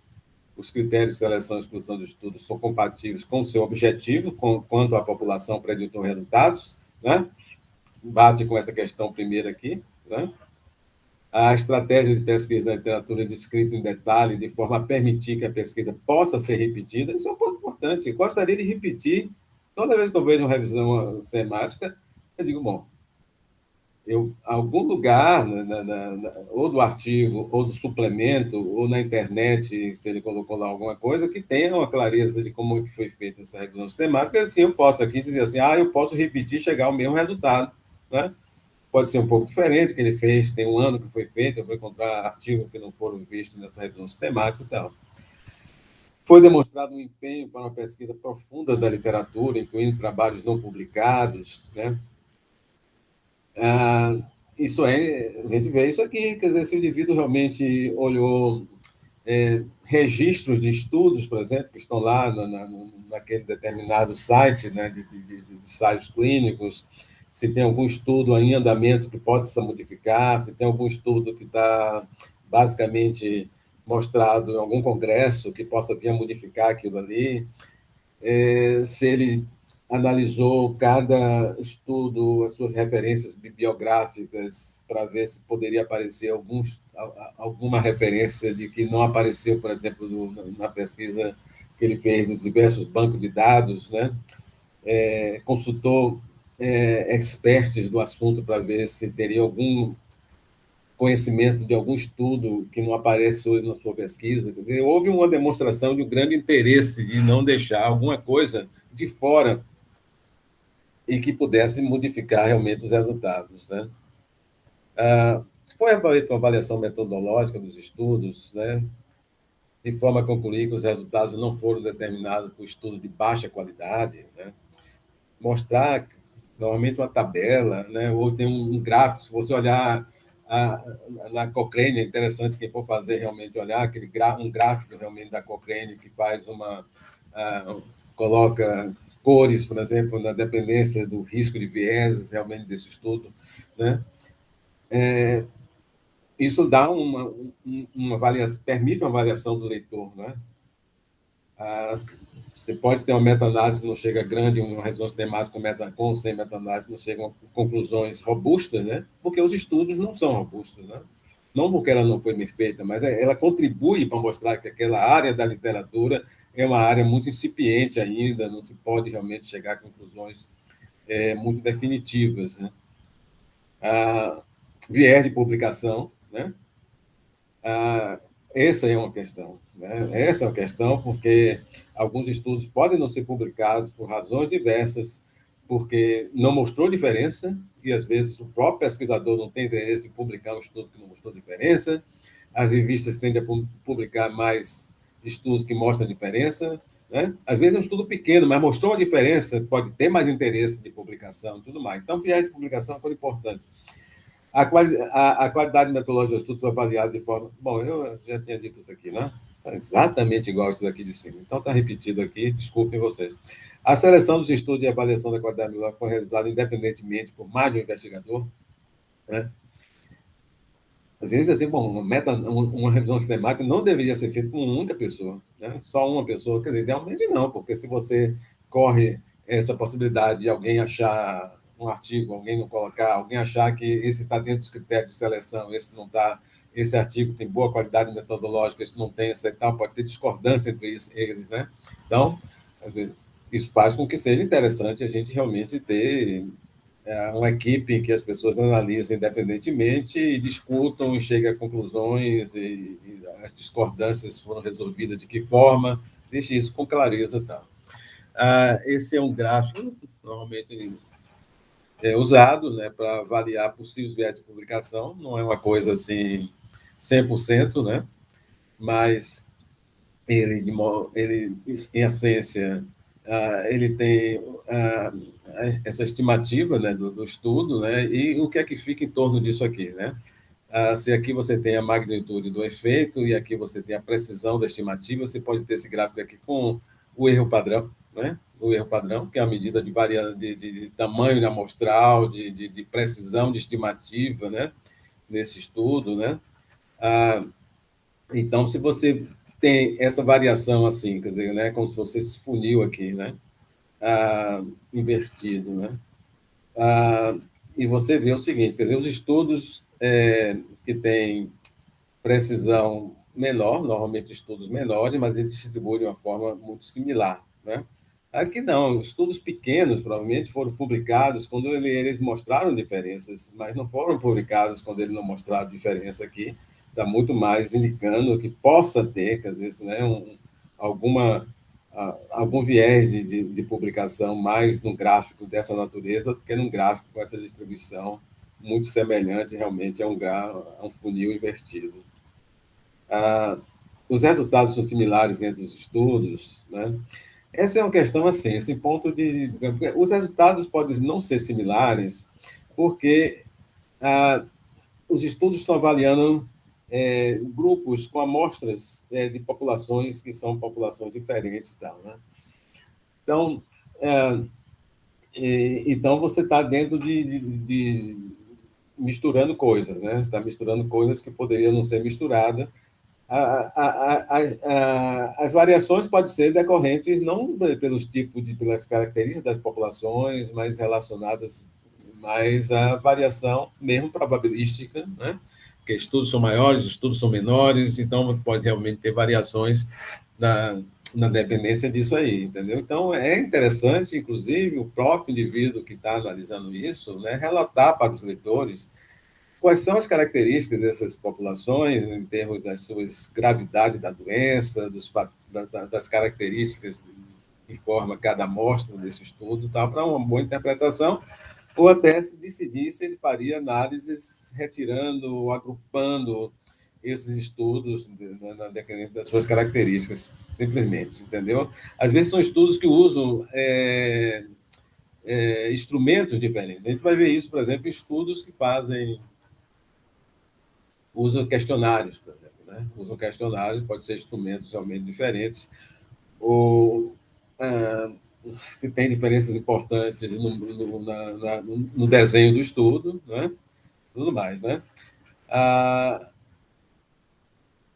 Os critérios de seleção e exclusão dos estudos são compatíveis com o seu objetivo, quanto à população preditor resultados, né? Bate com essa questão primeira aqui, né? A estratégia de pesquisa da literatura é descrita em detalhe, de forma a permitir que a pesquisa possa ser repetida. Isso é um ponto importante. Eu gostaria de repetir, toda vez que eu vejo uma revisão semática, eu digo, bom, algum lugar, ou do artigo, ou do suplemento, ou na internet, se ele colocou lá alguma coisa, que tenha uma clareza de como que foi feita essa revisão sistemática, que eu possa aqui dizer assim, eu posso repetir e chegar ao mesmo resultado, né? Pode ser um pouco diferente, que ele fez, tem um ano que foi feito, eu vou encontrar artigos que não foram vistos nessa revisão sistemática e tal. Foi demonstrado um empenho para uma pesquisa profunda da literatura, incluindo trabalhos não publicados, né? Isso a gente vê isso aqui, quer dizer, se o indivíduo realmente olhou registros de estudos, por exemplo, que estão lá naquele determinado site, né, de ensaios clínicos, se tem algum estudo em andamento que pode se modificar, se tem algum estudo que está basicamente mostrado em algum congresso que possa vir a modificar aquilo ali, se ele analisou cada estudo, as suas referências bibliográficas, para ver se poderia aparecer alguma referência de que não apareceu, por exemplo, na pesquisa que ele fez nos diversos bancos de dados, né? Consultou experts do assunto para ver se teria algum conhecimento de algum estudo que não aparece hoje na sua pesquisa. Quer dizer, houve uma demonstração de um grande interesse de não deixar alguma coisa de fora e que pudesse modificar realmente os resultados, né? Foi feita uma avaliação metodológica dos estudos, né? De forma a concluir que os resultados não foram determinados por estudo de baixa qualidade, né? Mostrar normalmente uma tabela, né? Ou tem um gráfico, se você olhar na Cochrane, é interessante quem for fazer realmente olhar um gráfico realmente da Cochrane que faz coloca cores, por exemplo, na dependência do risco de vieses realmente desse estudo, né? Isso dá uma avaliação, permite uma avaliação do leitor, né? Você pode ter uma meta-análise que não chega grande, uma revisão sistemática com ou sem meta-análise não chegam a conclusões robustas, né? Porque os estudos não são robustos, né? Não porque ela não foi bem feita, mas ela contribui para mostrar que aquela área da literatura é uma área muito incipiente ainda, não se pode realmente chegar a conclusões muito definitivas, né? Viés de publicação, né? Essa é uma questão, né? Essa é uma questão porque alguns estudos podem não ser publicados por razões diversas, porque não mostrou diferença, e às vezes o próprio pesquisador não tem interesse em publicar um estudo que não mostrou diferença, as revistas tendem a publicar mais estudos que mostram diferença, né? Às vezes é um estudo pequeno, mas mostrou uma diferença, pode ter mais interesse de publicação e tudo mais. Então, viés de publicação é uma coisa importante. A qualidade metodológica do estudo foi avaliada de forma. Bom, eu já tinha dito isso aqui, né? Tá exatamente igual isso daqui de cima. Então, está repetido aqui, desculpem vocês. A seleção dos estudos e avaliação da qualidade metodológica foi realizada independentemente por mais de um investigador, né? Às vezes, assim, bom, uma revisão sistemática não deveria ser feita com uma única pessoa, né? Só uma pessoa, quer dizer, idealmente não, porque se você corre essa possibilidade de alguém achar um artigo, alguém não colocar, alguém achar que esse está dentro dos critérios de seleção, esse não está, esse artigo tem boa qualidade metodológica, esse não tem, essa e tal, pode ter discordância entre eles, né? Então, às vezes, isso faz com que seja interessante a gente realmente ter uma equipe em que as pessoas analisam independentemente e discutam e chegam a conclusões e as discordâncias foram resolvidas de que forma, deixe isso com clareza. Tá? Esse é um gráfico, normalmente usado, né, para avaliar possíveis viés de publicação, não é uma coisa assim 100%, né, mas ele em essência, ele tem essa estimativa, né, do estudo, né, e o que é que fica em torno disso aqui, né? Se aqui você tem a magnitude do efeito e aqui você tem a precisão da estimativa, você pode ter esse gráfico aqui com o erro padrão, né? O erro padrão, que é a medida de tamanho amostral, de precisão de estimativa, né? Nesse estudo, né? Então, se você tem essa variação assim, quer dizer, né? Como se fosse esse funil aqui, né? Invertido, né? E você vê o seguinte, quer dizer, os estudos que têm precisão menor, normalmente estudos menores, mas eles distribuem de uma forma muito similar, né? Aqui não, estudos pequenos provavelmente foram publicados quando eles mostraram diferenças, mas não foram publicados quando eles não mostraram diferença aqui. Está muito mais indicando que possa ter, que às vezes, né, alguma algum viés de publicação mais num gráfico dessa natureza do que num gráfico com essa distribuição muito semelhante realmente a um funil invertido. Os resultados são similares entre os estudos, né? Essa é uma questão assim, esse ponto de... Os resultados podem não ser similares porque os estudos estão avaliando grupos com amostras de populações que são populações diferentes. Tal, né? Então, então você está dentro de misturando coisas, né? Está misturando coisas que poderiam não ser misturadas. As variações podem ser decorrentes não pelos tipos, pelas características das populações, mas relacionadas mais à variação mesmo probabilística, né? Porque estudos são maiores, estudos são menores, então pode realmente ter variações na dependência disso aí, entendeu? Então é interessante, inclusive, o próprio indivíduo que está analisando isso, né, relatar para os leitores quais são as características dessas populações em termos das suas gravidade da doença, das características que forma cada amostra desse estudo, tal, para uma boa interpretação, ou até se decidir se ele faria análises retirando ou agrupando esses estudos na dependência das suas características, simplesmente, entendeu? Às vezes são estudos que usam instrumentos diferentes. A gente vai ver isso, por exemplo, em estudos que usam questionários, por exemplo, né? Usam questionários, pode ser instrumentos realmente diferentes, ou se tem diferenças importantes no desenho do estudo, né? Tudo mais, né?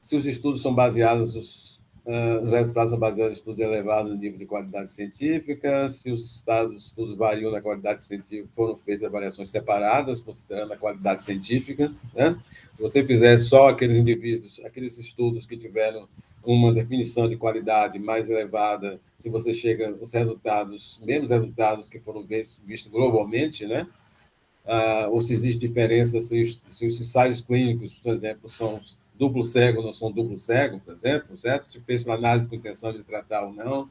Se os estudos são baseados, os resultados são baseados em estudos elevados no nível de qualidade científica, se os estudos variam na qualidade científica, foram feitas avaliações separadas, considerando a qualidade científica, né? Se você fizer só aqueles indivíduos, aqueles estudos que tiveram uma definição de qualidade mais elevada, se você chega aos resultados, mesmos resultados que foram vistos globalmente, né? Ou se existe diferença, se os ensaios clínicos, por exemplo, são duplo cego ou não são duplo cego, por exemplo, certo? Se fez para análise com intenção de tratar ou não.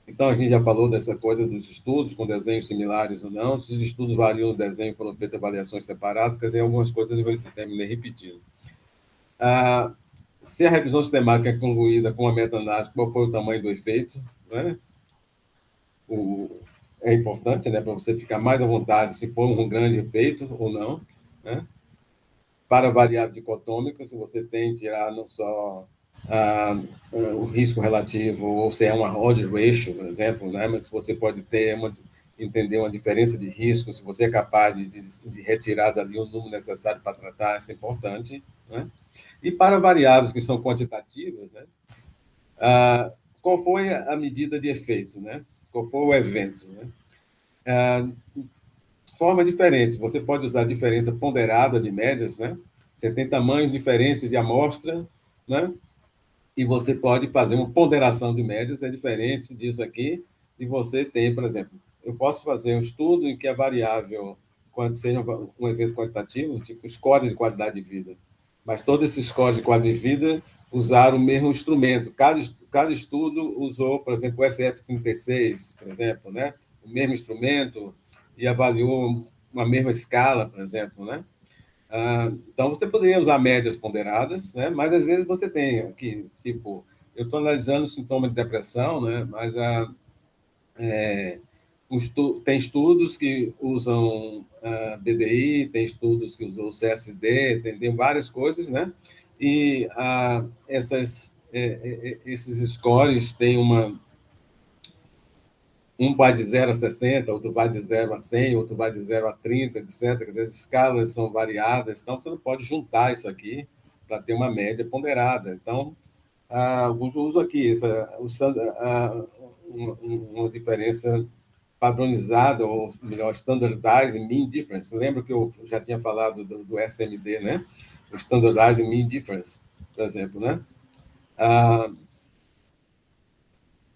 Então, a gente já falou dessa coisa dos estudos, com desenhos similares ou não. Se os estudos variam no desenho, foram feitas avaliações separadas, quer dizer, algumas coisas eu terminei repetindo. Se a revisão sistemática é concluída com uma meta-análise, qual foi o tamanho do efeito, né? É importante, né, para você ficar mais à vontade se for um grande efeito ou não, né? Para a variável dicotômica, se você tem que tirar não só o risco relativo, ou se é uma odds ratio, por exemplo, né? Mas você pode ter entender uma diferença de risco, se você é capaz de retirar dali o número necessário para tratar, isso é importante, né? E para variáveis que são quantitativas, né? Qual foi a medida de efeito, né? Qual foi o evento, né? Forma diferente. Você pode usar diferença ponderada de médias, né? Você tem tamanhos diferentes de amostra, né? E você pode fazer uma ponderação de médias, é diferente disso aqui, e você tem, por exemplo, eu posso fazer um estudo em que a variável, quando seja um evento quantitativo, tipo scores de qualidade de vida, mas todos esses scores de qualidade de vida usaram o mesmo instrumento. Cada estudo usou, por exemplo, o SF36, por exemplo, né? O mesmo instrumento e avaliou uma mesma escala, por exemplo, né? Então, você poderia usar médias ponderadas, né? Mas às vezes você tem aqui, tipo, eu estou analisando sintoma de depressão, né? Mas tem estudos que usam BDI, tem estudos que usam o CSD, tem várias coisas, né? E esses scores têm um vai de 0 a 60, outro vai de 0 a 100, outro vai de 0 a 30, etc. Quer dizer, as escalas são variadas, então você não pode juntar isso aqui para ter uma média ponderada. Então, alguns usam aqui uma diferença padronizada, ou melhor, standardized mean difference. Lembra que eu já tinha falado do SMD, né? O standardized mean difference, por exemplo, né?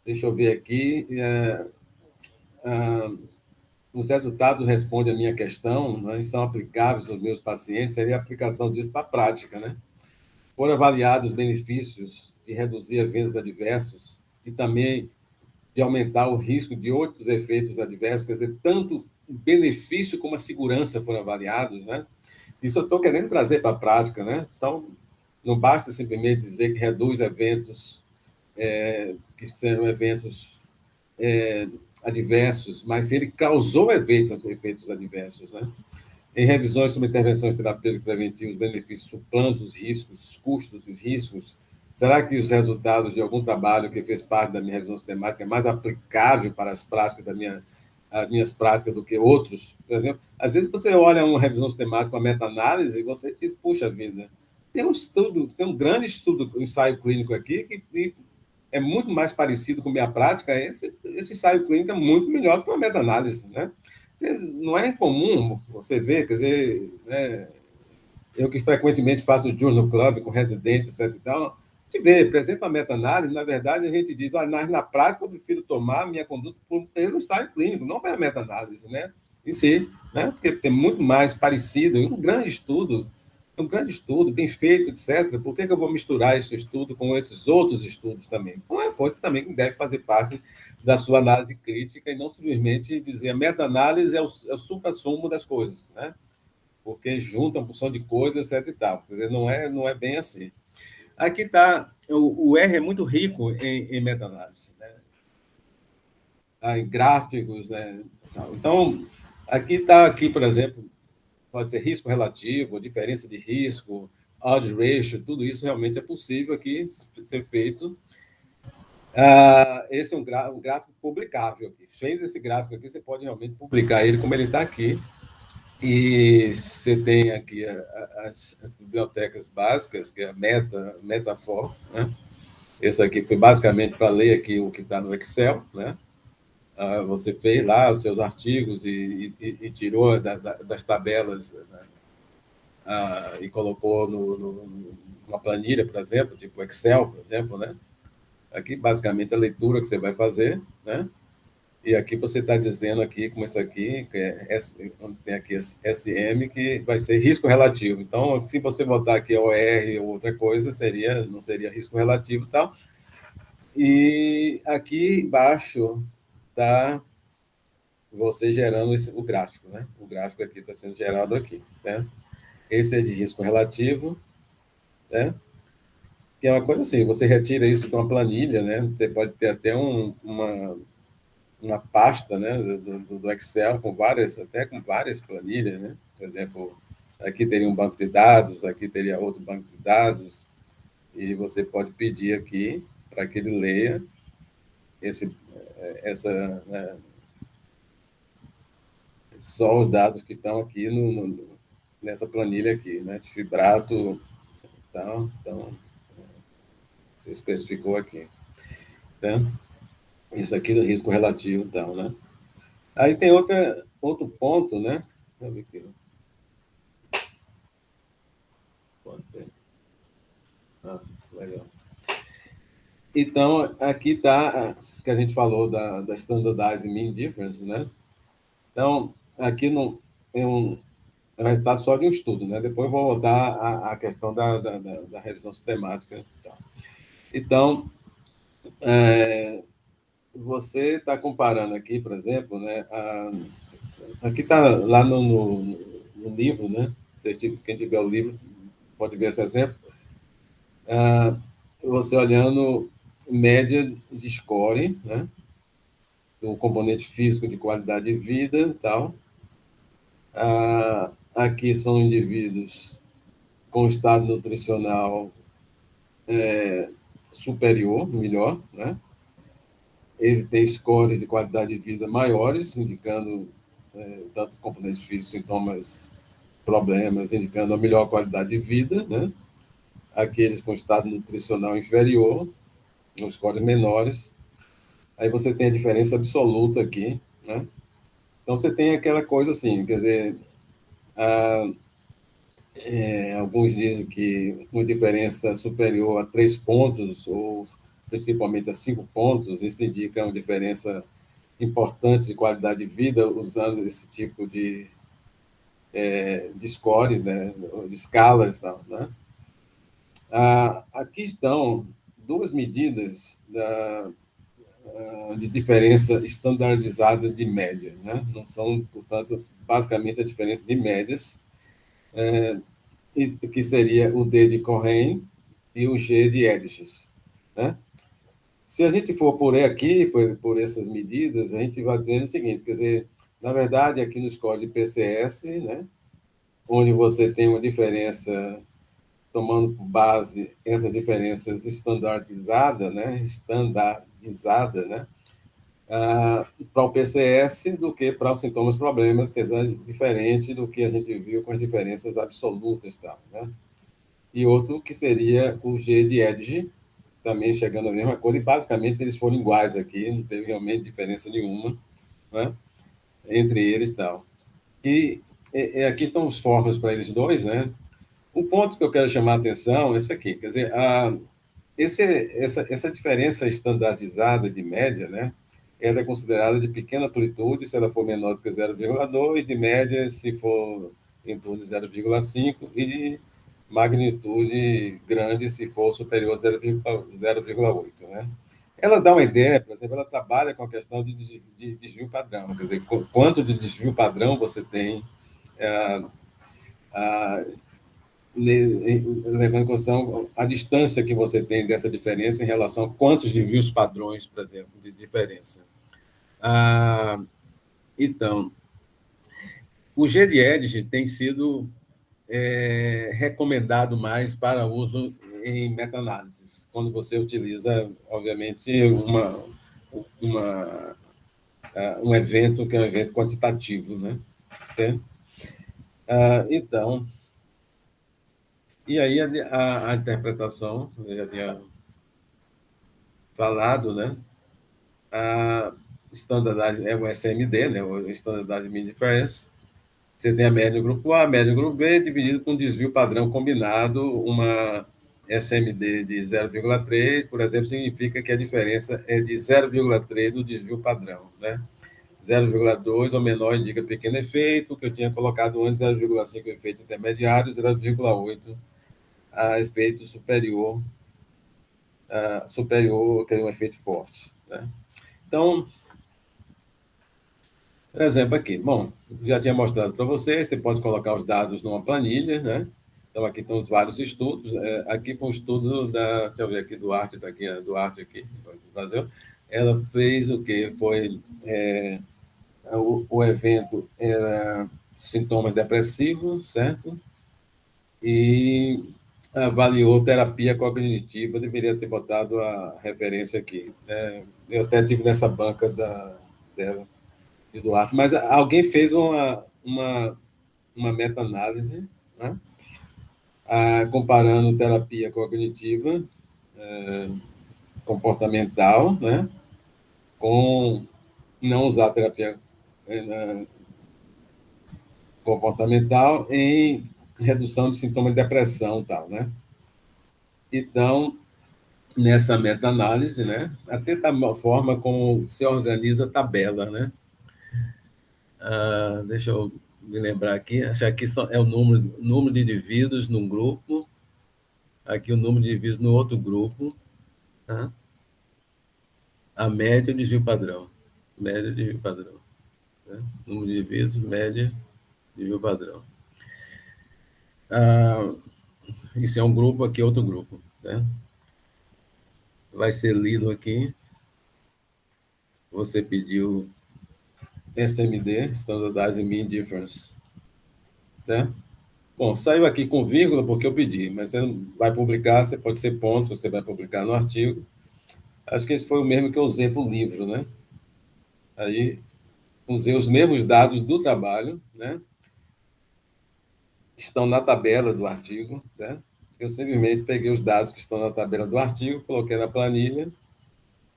Deixa eu ver aqui. Os resultados respondem à minha questão, né, e são aplicáveis aos meus pacientes, seria a aplicação disso para a prática, né? Foram avaliados os benefícios de reduzir eventos adversos e também de aumentar o risco de outros efeitos adversos, quer dizer, tanto o benefício como a segurança foram avaliados, né? Isso eu estou querendo trazer para a prática, né? Então, não basta simplesmente dizer que reduz eventos, que serão eventos adversos, mas ele causou efeitos adversos, né? Em revisões sobre intervenções terapêuticas preventivas, os benefícios suplantam os riscos, os custos dos riscos. Será que os resultados de algum trabalho que fez parte da minha revisão sistemática é mais aplicável para as minhas práticas do que outros? Por exemplo, às vezes você olha uma revisão sistemática, uma meta-análise, e você diz, puxa vida, tem um grande estudo, um ensaio clínico aqui, que é muito mais parecido com a minha prática, esse ensaio clínico é muito melhor do que uma meta-análise, né? Não é comum você ver, quer dizer, né, eu que frequentemente faço o Journal Club com residentes, etc. E tal, a gente vê, apresenta uma meta-análise, na verdade a gente diz, na prática eu prefiro tomar a minha conduta por ter um ensaio clínico, não para a meta-análise, né? Em si, né? Porque tem muito mais parecido, um grande estudo, bem feito, etc. Por que eu vou misturar esse estudo com esses outros estudos também? Então, é uma coisa também que deve fazer parte da sua análise crítica e não simplesmente dizer a meta-análise é o supra-sumo das coisas, né? Porque junta uma porção de coisas, etc. E tal. Quer dizer, não é bem assim. Aqui está, o R é muito rico em meta-análise, né? Em gráficos, né? Então, aqui, por exemplo, pode ser risco relativo, diferença de risco, odds ratio, tudo isso realmente é possível aqui ser feito. Esse é um gráfico publicável. Fez esse gráfico aqui, você pode realmente publicar ele como ele está aqui. E você tem aqui as bibliotecas básicas, que é a Metafor, né? Esse aqui foi basicamente para ler aqui o que está no Excel, né? Você fez lá os seus artigos e tirou das tabelas, né? E colocou numa planilha, por exemplo, tipo Excel, por exemplo, né? Aqui, basicamente, a leitura que você vai fazer, né? E aqui você está dizendo aqui, como isso aqui, que onde tem aqui esse SM, que vai ser risco relativo. Então, se você botar aqui OR ou outra coisa, não seria risco relativo e tal. E aqui embaixo está você gerando o gráfico, né? O gráfico aqui está sendo gerado aqui, né? Esse é de risco relativo, né? Que é uma coisa assim, você retira isso com uma planilha, né? Você pode ter até uma pasta, né, do Excel até com várias planilhas, né? Por exemplo, aqui teria um banco de dados, aqui teria outro banco de dados, e você pode pedir aqui para que ele leia né, só os dados que estão aqui nessa planilha aqui, né, de fibrato, então você especificou aqui, né? Isso aqui do risco relativo, então, né? Aí tem outro ponto, né? Deixa eu ver aqui. Pode ter. Legal. Então, aqui está que a gente falou da Standardized Mean Difference, né? Então, aqui não, é um resultado só de um estudo, né? Depois eu vou voltar à questão da revisão sistemática. Então, você está comparando aqui, por exemplo, né? Aqui está lá no livro, né? Quem tiver o livro pode ver esse exemplo. Você olhando média de score, né? Do componente físico de qualidade de vida e tal. Aqui são indivíduos com estado nutricional superior, melhor, né? Ele tem scores de qualidade de vida maiores, indicando tanto componentes físicos, sintomas, problemas, indicando a melhor qualidade de vida, né? Aqueles com estado nutricional inferior, os scores menores. Aí você tem a diferença absoluta aqui, né? Então você tem aquela coisa assim, quer dizer, alguns dizem que uma diferença superior a 3 pontos, ou principalmente a 5 pontos, isso indica uma diferença importante de qualidade de vida, usando esse tipo de scores, né, de escalas. Tal, né? Aqui estão duas medidas de diferença estandardizada de média. Né? Não são, portanto, basicamente a diferença de médias, que seria o D de Cohen e o G de Edges. Né? Se a gente for por aqui, por essas medidas, a gente vai dizendo o seguinte, quer dizer, na verdade, aqui no score de PCS, né, onde você tem uma diferença, tomando por base essas diferenças estandardizada, né, para o PCS do que para os sintomas problemas, quer dizer, diferente do que a gente viu com as diferenças absolutas. Tal, né? E outro que seria o G de Edge, também chegando à mesma coisa, e basicamente eles foram iguais aqui, não teve realmente diferença nenhuma, né, entre eles e tal. E aqui estão os fórmulas para eles dois, né? O ponto que eu quero chamar a atenção é esse aqui, quer dizer, essa diferença estandardizada de média, né, ela é considerada de pequena amplitude se ela for menor do que 0,2, de média se for em torno de 0,5 e de magnitude grande se for superior a 0,8. Né? Ela dá uma ideia, por exemplo, ela trabalha com a questão de desvio padrão, quer dizer, quanto de desvio padrão você tem, levando em consideração a distância que você tem dessa diferença em relação a quantos desvios padrões, por exemplo, de diferença. Então, o GDEDGE tem sido recomendado mais para uso em meta-análises, quando você utiliza, obviamente, um evento que é um evento quantitativo, né? Certo? Então, e aí a interpretação, eu já tinha falado, né? A standardized é o SMD, né? O Standardized Mean Difference. Você tem a média do grupo A, a média do grupo B, dividido com desvio padrão combinado, uma SMD de 0,3, por exemplo, significa que a diferença é de 0,3 do desvio padrão, né? 0,2 ou menor indica pequeno efeito, que eu tinha colocado antes, 0,5 efeito intermediário, 0,8 a efeito superior, que é um efeito forte. Né? Então, por exemplo, aqui, bom, já tinha mostrado para você pode colocar os dados numa planilha, né? Então, aqui estão os vários estudos. Aqui foi um estudo deixa eu ver aqui, Duarte, está aqui, a Duarte aqui, do Brasil. Ela fez o quê? Foi, o evento era sintomas depressivos, certo? E avaliou terapia cognitiva, eu deveria ter botado a referência aqui. Eu até tive nessa banca dela, de Duarte, mas alguém fez uma meta-análise, né? Comparando terapia cognitiva, comportamental, né? Com não usar terapia comportamental em redução de sintomas de depressão, tal, né? Então, nessa meta-análise, né, até a forma como se organiza a tabela, né? Deixa eu me lembrar aqui, acho que aqui é o número de indivíduos num grupo, aqui o número de indivíduos no outro grupo, tá? A média e o desvio padrão. Média e desvio padrão. Né? Número de indivíduos, média e desvio padrão. Isso é um grupo, aqui é outro grupo. Né? Vai ser lido aqui. Você pediu SMD, Standardized Mean Difference. Certo? Bom, saiu aqui com vírgula porque eu pedi, mas você vai publicar, você pode ser ponto, você vai publicar no artigo. Acho que esse foi o mesmo que eu usei para o livro, né? Aí usei os mesmos dados do trabalho, né? Estão na tabela do artigo, certo? Eu simplesmente peguei os dados que estão na tabela do artigo, coloquei na planilha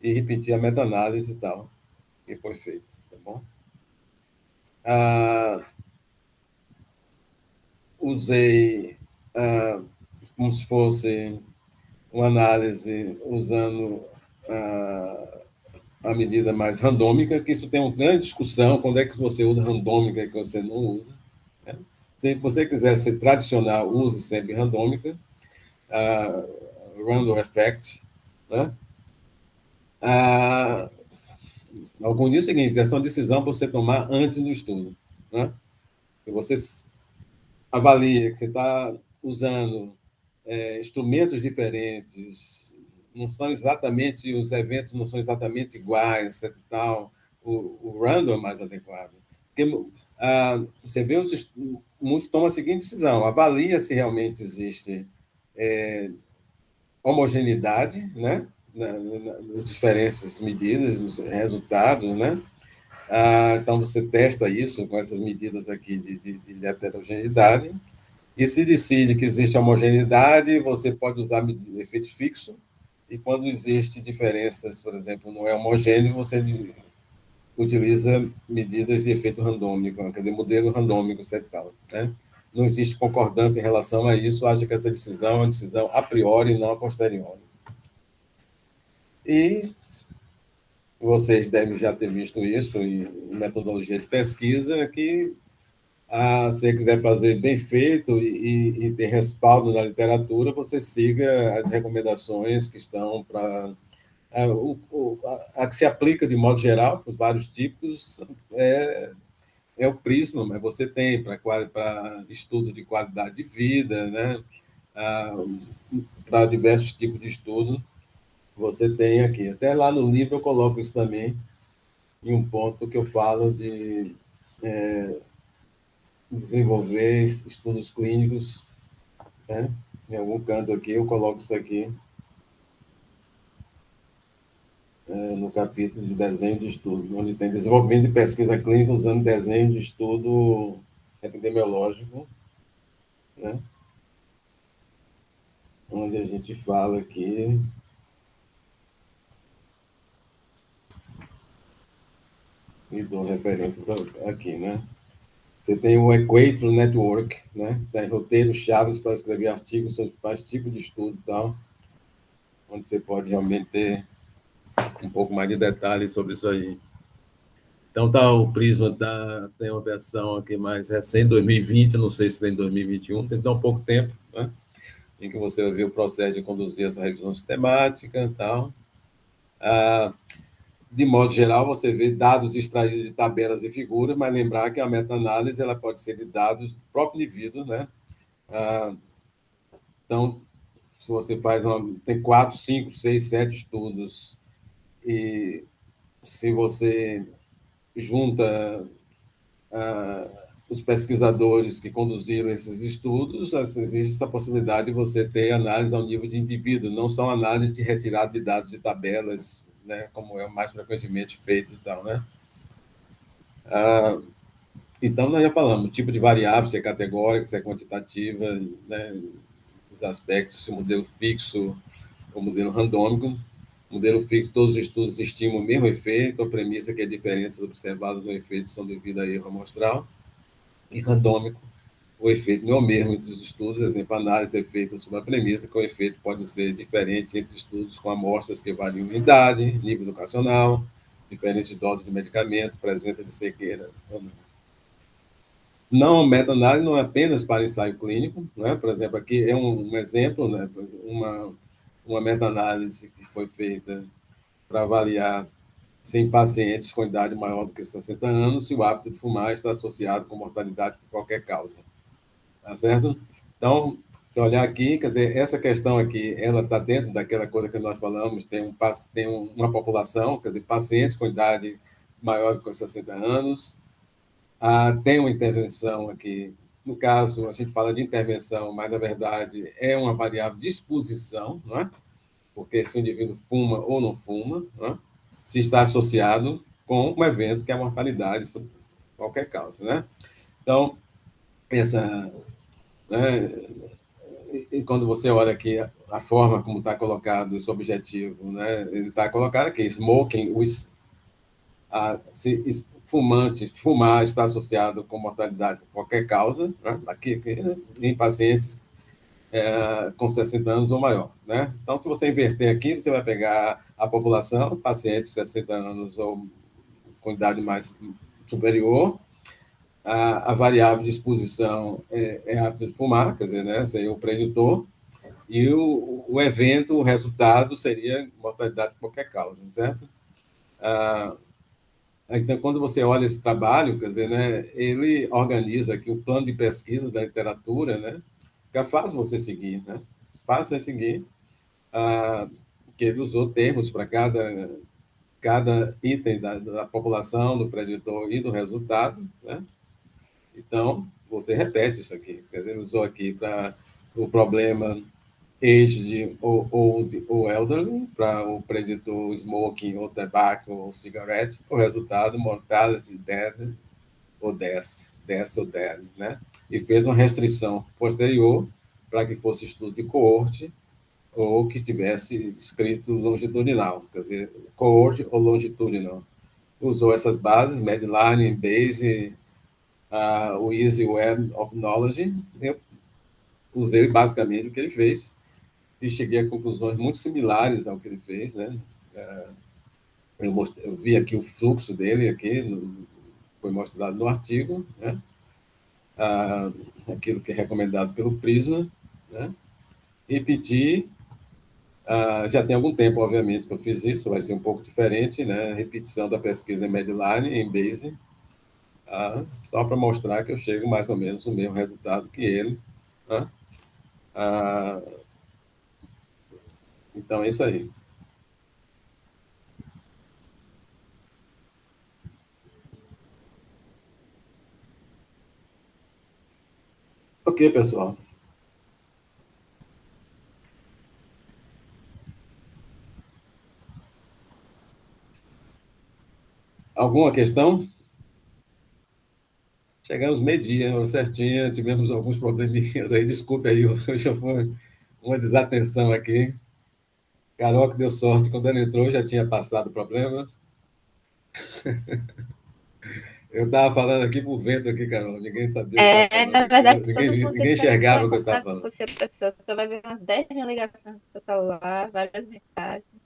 e repeti a meta-análise e tal, que foi feito, tá bom? Usei como se fosse uma análise usando a medida mais randômica, que isso tem uma grande discussão, quando é que você usa randômica e que você não usa. Né? Se você quiser ser tradicional, use sempre randômica, random effect. Né? Alguns dizem o seguinte, essa é uma decisão para você tomar antes do estudo. Né? Que você avalia que você está usando instrumentos diferentes, não são exatamente, os eventos não são exatamente iguais, etc. Tal, o random é mais adequado. Porque você vê, muitos tomam a seguinte decisão, avalia se realmente existe homogeneidade, né? Nas diferentes medidas, nos resultados, né? Então, você testa isso com essas medidas aqui de heterogeneidade, e se decide que existe homogeneidade, você pode usar efeito fixo, e quando existe diferenças, por exemplo, não é homogêneo, você utiliza medidas de efeito randômico, quer dizer, modelo randômico, etc. Né? Não existe concordância em relação a isso, acha que essa decisão é uma decisão a priori, não a posteriori. E vocês devem já ter visto isso em metodologia de pesquisa, que se você quiser fazer bem feito e ter respaldo na literatura, você siga as recomendações que estão para... A que se aplica de modo geral para os vários tipos é o Prisma, mas você tem para estudo de qualidade de vida, né? Para diversos tipos de estudo, você tem aqui. Até lá no livro eu coloco isso também, em um ponto que eu falo de desenvolver estudos clínicos, né? Em algum canto aqui eu coloco isso aqui no capítulo de desenho de estudo, onde tem desenvolvimento de pesquisa clínica usando desenho de estudo epidemiológico, né? Onde a gente fala aqui e dou referência aqui, né? Você tem o Equator Network, né? Tem roteiros chaves para escrever artigos sobre quais tipos de estudo e tal, onde você pode realmente ter um pouco mais de detalhes sobre isso aí. Então, tá, o Prisma tem uma versão aqui mais recente, 2020, não sei se tem 2021, tem tão pouco tempo, né? Em que você vai ver o processo de conduzir essa revisão sistemática e tal. De modo geral, você vê dados extraídos de tabelas e figuras, mas lembrar que a meta-análise ela pode ser de dados do próprio indivíduo, né? Então, se você tem 4, 5, 6, 7 estudos, e se você junta os pesquisadores que conduziram esses estudos, existe essa possibilidade de você ter análise ao nível de indivíduo, não só análise de retirada de dados de tabelas, né, como é o mais frequentemente feito e tal, né? Então, nós já falamos, tipo de variável, se é categórica, se é quantitativa, né, os aspectos, se o modelo fixo ou modelo randômico. Modelo fixo, todos os estudos estimam o mesmo efeito, a premissa é que as diferenças observadas no efeito são devidas a erro amostral. E randômico, o efeito não é o mesmo entre os estudos, exemplo, análise é feita sob a premissa que o efeito pode ser diferente entre estudos com amostras que variam em idade, nível educacional, diferentes doses de medicamento, presença de cegueira. Não, meta-análise não é apenas para ensaio clínico, né? Por exemplo, aqui é um exemplo, né? Uma meta-análise que foi feita para avaliar se em pacientes com idade maior do que 60 anos, se o hábito de fumar está associado com mortalidade por qualquer causa. Tá certo? Então, se olhar aqui, quer dizer, essa questão aqui, ela está dentro daquela coisa que nós falamos, tem uma população, quer dizer, pacientes com idade maior do que 60 anos, tem uma intervenção aqui, no caso, a gente fala de intervenção, mas, na verdade, é uma variável de exposição, não é? Porque se o indivíduo fuma ou não fuma, não é? Se está associado com um evento que é a mortalidade, por qualquer causa, né? Então, essa, né, e quando você olha aqui a forma como está colocado esse objetivo, né, ele está colocado aqui, smoking, se fumante, fumar está associado com mortalidade por qualquer causa, né, aqui, em pacientes com 60 anos ou maior. Né? Então, se você inverter aqui, você vai pegar a população, pacientes de 60 anos ou com idade mais superior, a variável de exposição é hábito de fumar, quer dizer, né, seria o preditor, e o evento, o resultado seria mortalidade por qualquer causa, certo? Então, quando você olha esse trabalho, quer dizer, né, ele organiza aqui o plano de pesquisa da literatura, né, que é fácil você seguir, né? Fácil você seguir, que ele usou termos para cada item da população, do preditor e do resultado, né? Então, você repete isso aqui. Quer dizer, ele usou aqui para o problema aged ou elderly, para o preditor smoking ou tobacco ou cigarette, o resultado mortality, death ou death ou death, né? E fez uma restrição posterior para que fosse estudo de coorte ou que tivesse escrito longitudinal, quer dizer, coorte ou longitudinal. Usou essas bases, Medline, Bayes, o Easy Web of Knowledge, eu usei basicamente o que ele fez e cheguei a conclusões muito similares ao que ele fez, né? Eu vi aqui o fluxo dele, aqui, foi mostrado no artigo, né? Aquilo que é recomendado pelo Prisma, né? E pedi, já tem algum tempo, obviamente, que eu fiz isso, vai ser um pouco diferente, né? Repetição da pesquisa em Medline, em Bayes, só para mostrar que eu chego mais ou menos no mesmo resultado que ele, né? Então, é isso aí. Ok, pessoal. Alguma questão? Chegamos meio-dia, hora certinha, tivemos alguns probleminhas aí, desculpe aí, hoje foi uma desatenção aqui. Carol que deu sorte, quando ela entrou já tinha passado o problema. Eu estava falando aqui pro vento aqui, Carol, ninguém sabia o que eu estava falando Na aqui, verdade, todo ninguém, mundo ninguém tentando entrar enxergava em o que eu estava contato com falando. você, professor. Você vai ver umas 10 mil ligações no seu celular, várias mensagens.